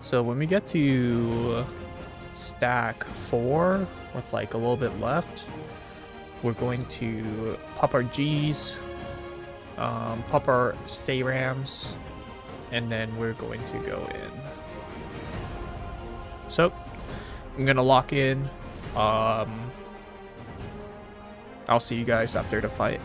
So when we get to stack 4 with like a little bit left, we're going to pop our G's, pop our Sayrams, and then we're going to go in. So I'm gonna lock in. I'll see you guys after the fight.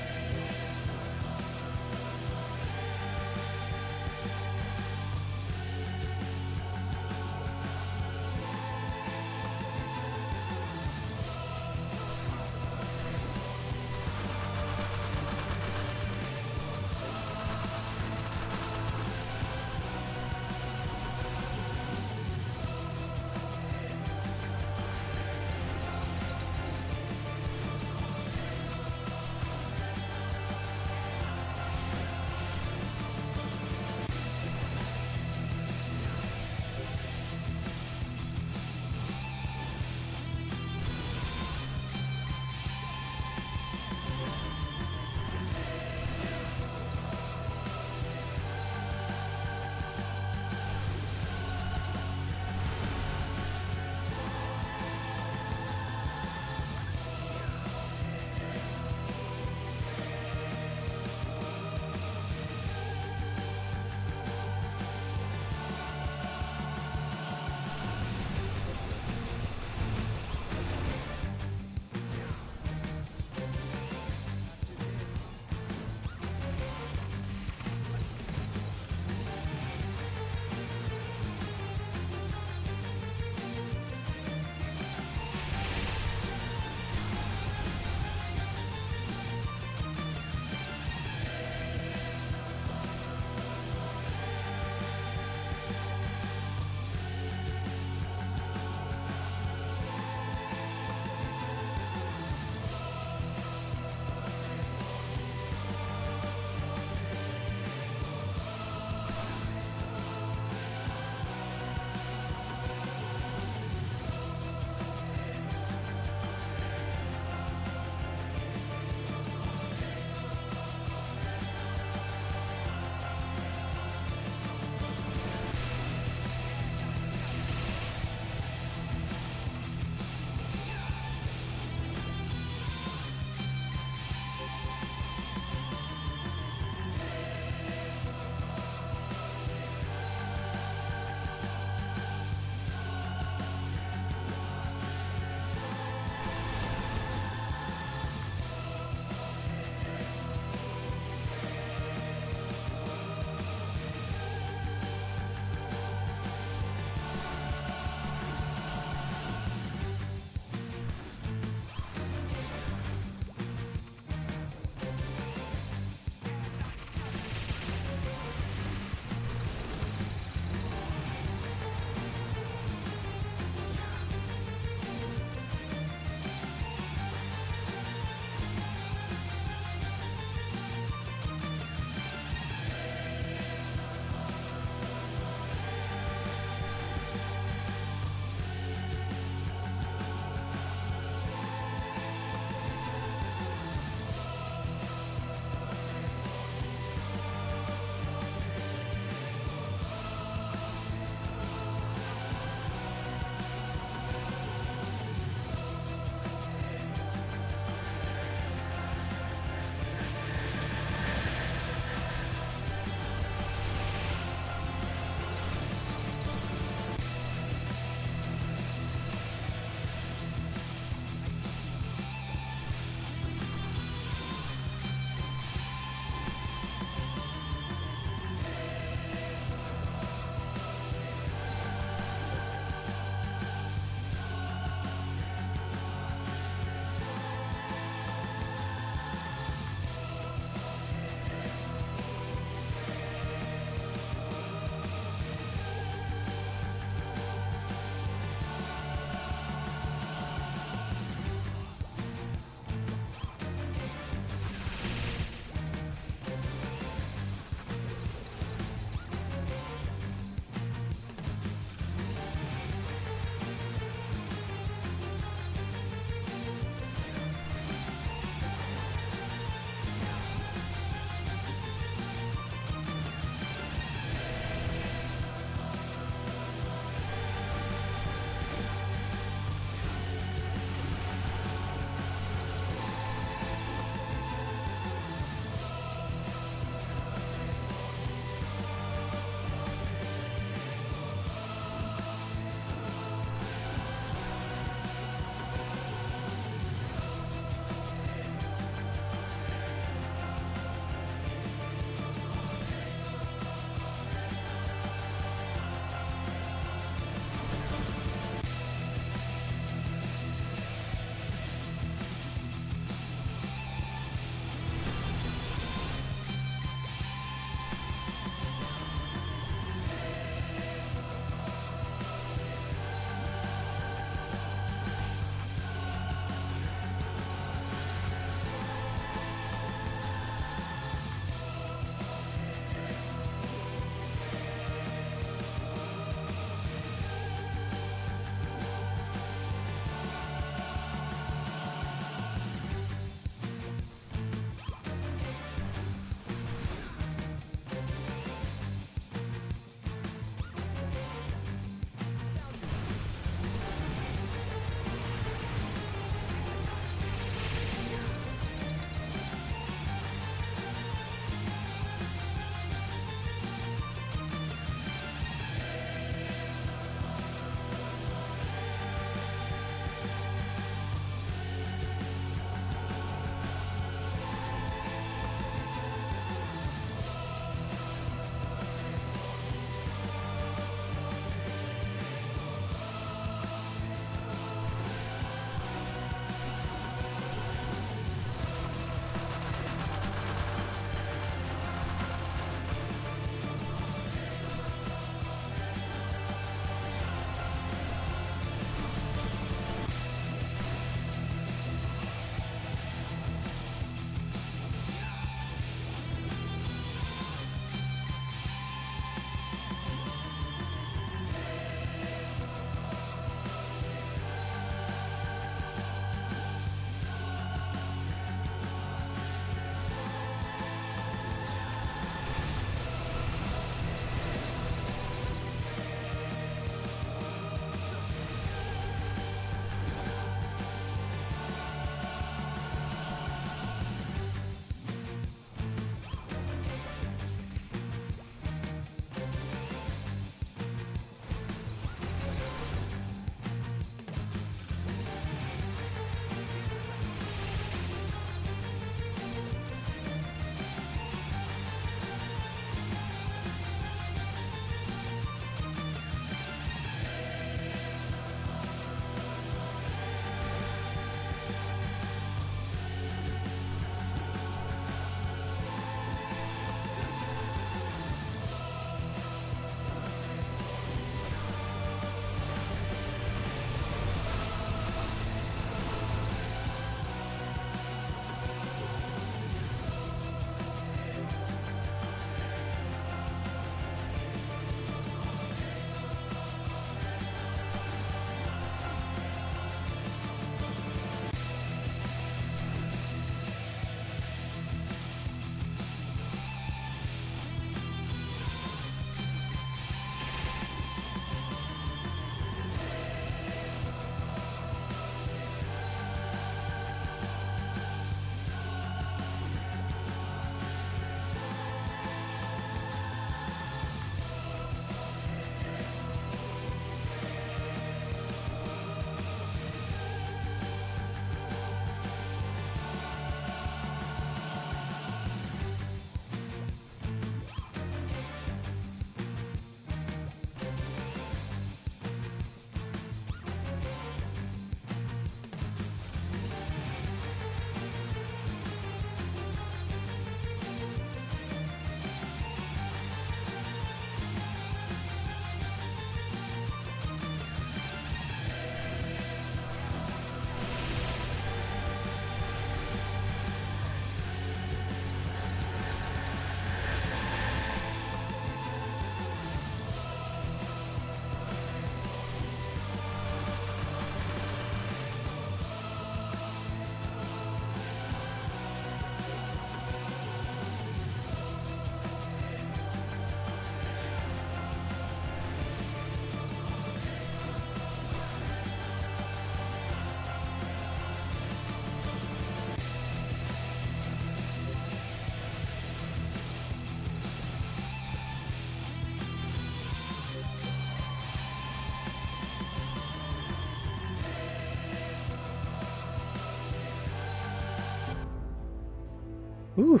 Ooh,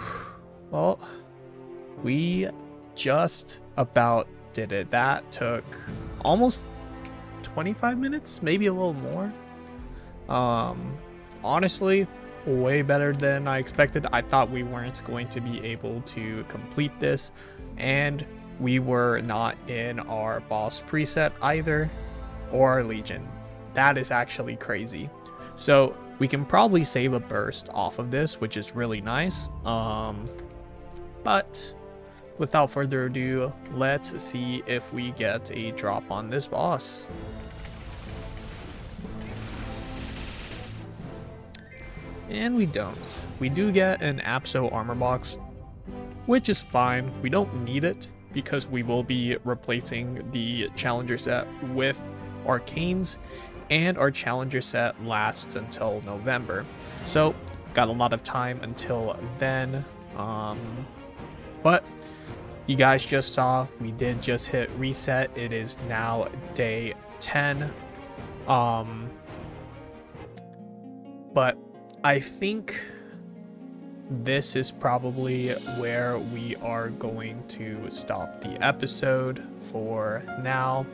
well, we just about did it. That took almost 25 minutes, maybe a little more. Honestly, way better than I expected. I thought we weren't going to be able to complete this, and we were not in our boss preset either, or our legion. That is actually crazy. So we can probably save a burst off of this, which is really nice. But without further ado, let's see if we get a drop on this boss. And we don't. We do get an Apso armor box, which is fine. We don't need it because we will be replacing the challenger set with Arcanes, and our challenger set lasts until November. So got a lot of time until then. But you guys just saw we did just hit reset. It is now day 10. But I think this is probably where we are going to stop the episode for now.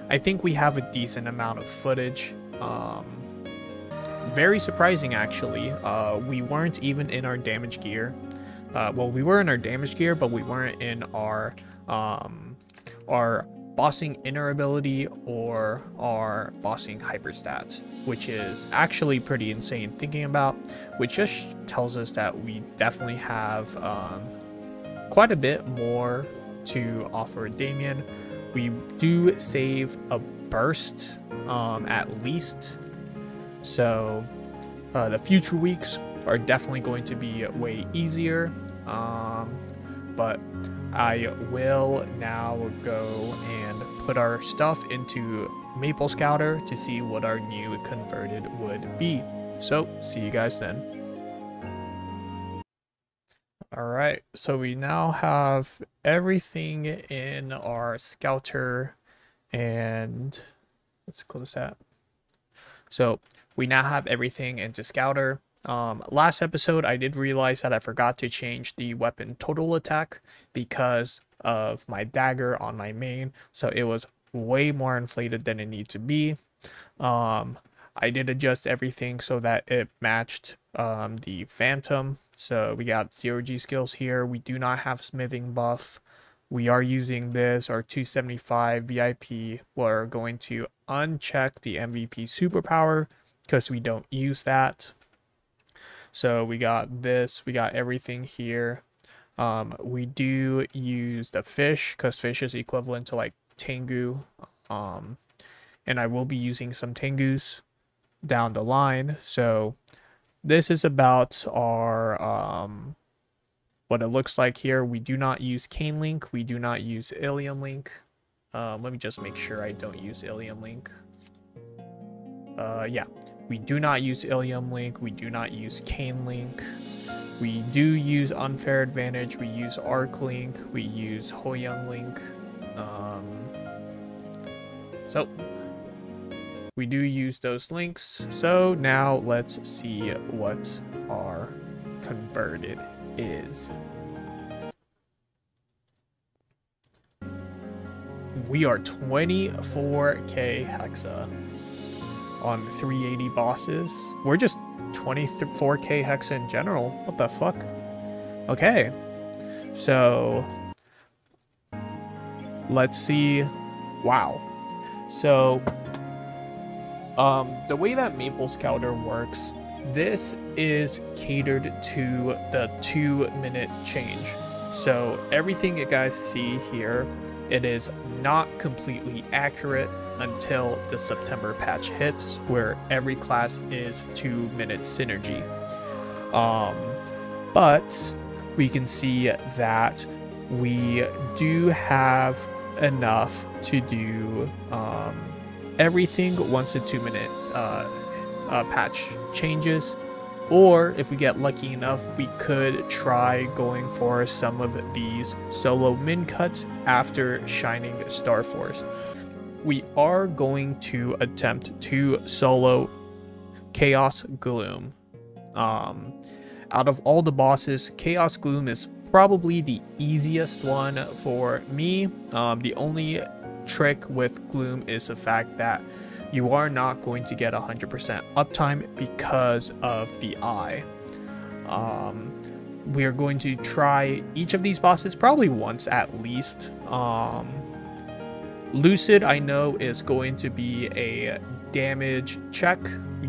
I think we have a decent amount of footage. Very surprising, actually. We weren't even in our damage gear. Well, we were in our damage gear, but we weren't in our bossing inner ability or our bossing hyperstats, which is actually pretty insane thinking about, which just tells us that we definitely have quite a bit more to offer Damien. We do save a burst at least, so the future weeks are definitely going to be way easier, but I will now go and put our stuff into Maplescouter to see what our new converted would be. So see you guys then. Alright, so we now have everything in our scouter, and let's close that. So we now have everything into scouter. Last episode I did realize that I forgot to change the weapon total attack because of my dagger on my main, so it was way more inflated than it needed to be. I did adjust everything so that it matched the Phantom. So we got 0G skills here. We do not have smithing buff. We are using this, our 275 VIP. We're going to uncheck the MVP superpower because we don't use that. So we got this, we got everything here. We do use the fish because fish is equivalent to like Tengu. And I will be using some Tengus down the line. So this is about our what it looks like here. We do not use Cane Link. We do not use Ilium Link. Let me just make sure I don't use Ilium Link. Yeah, we do not use Ilium Link. We do not use Cane Link. We do use Unfair Advantage. We use Arc Link. We use Hoyoung Link. So we do use those links. So now let's see what our converted is. We are 24k Hexa on 380 bosses. We're just 24k Hexa in general. What the fuck? Okay, so let's see. Wow. So the way that Maplescouter works, this is catered to the 2-minute change. So everything you guys see here, it is not completely accurate until the September patch hits, where every class is 2-minute synergy. But we can see that we do have enough to do everything once the 2-minute patch changes, or if we get lucky enough, we could try going for some of these solo min cuts after Shining Star Force. We are going to attempt to solo Chaos Gloom. out of all the bosses, Chaos Gloom is probably the easiest one for me. The only trick with Gloom is the fact that you are not going to get 100% uptime because of the eye. We are going to try each of these bosses probably once at least. Lucid, I know, is going to be a damage check.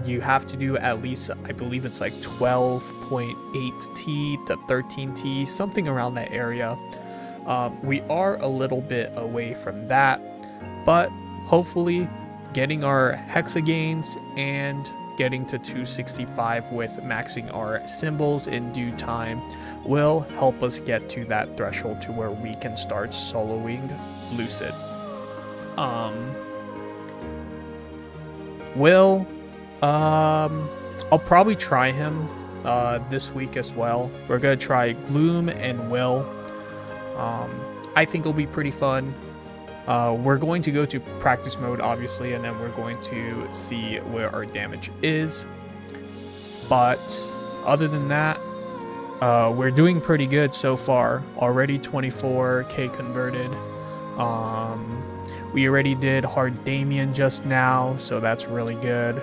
You have to do at least, I believe it's like 12.8T to 13T, something around that area. We are a little bit away from that, but hopefully getting our Hexa gains and getting to 265 with maxing our symbols in due time will help us get to that threshold to where we can start soloing Lucid. I'll probably try him this week as well. We're gonna try Gloom and Will. I think it'll be pretty fun. We're going to go to practice mode, obviously, and then we're going to see where our damage is. But other than that, we're doing pretty good so far. Already 24k converted. We already did Hard Damien just now, so that's really good.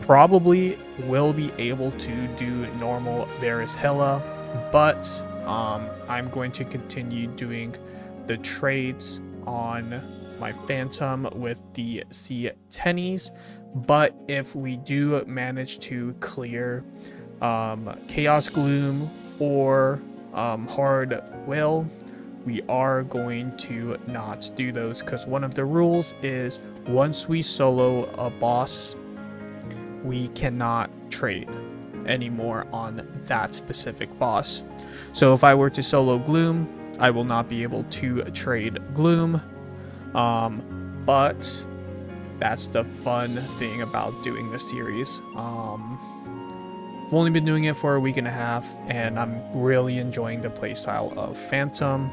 Probably will be able to do normal Verus Hilla, but I'm going to continue doing the trades on my Phantom with the Ctenes. But if we do manage to clear Chaos Gloom or Hard Will, we are going to not do those, because one of the rules is once we solo a boss, we cannot trade anymore on that specific boss. So if I were to solo Gloom, I will not be able to trade Gloom, but that's the fun thing about doing the series. I've only been doing it for a week and a half, and I'm really enjoying the playstyle of Phantom.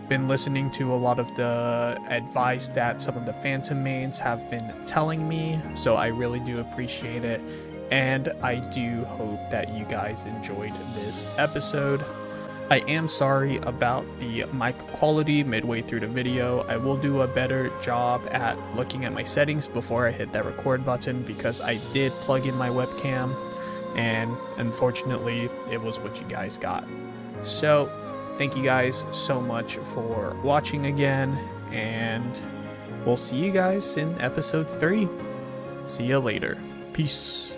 Been listening to a lot of the advice that some of the Phantom mains have been telling me, so I really do appreciate it, and I do hope that you guys enjoyed this episode. I am sorry about the mic quality midway through the video. I will do a better job at looking at my settings before I hit that record button, because I did plug in my webcam and unfortunately it was what you guys got. So thank you guys so much for watching again, and we'll see you guys in episode 3. See you later. Peace.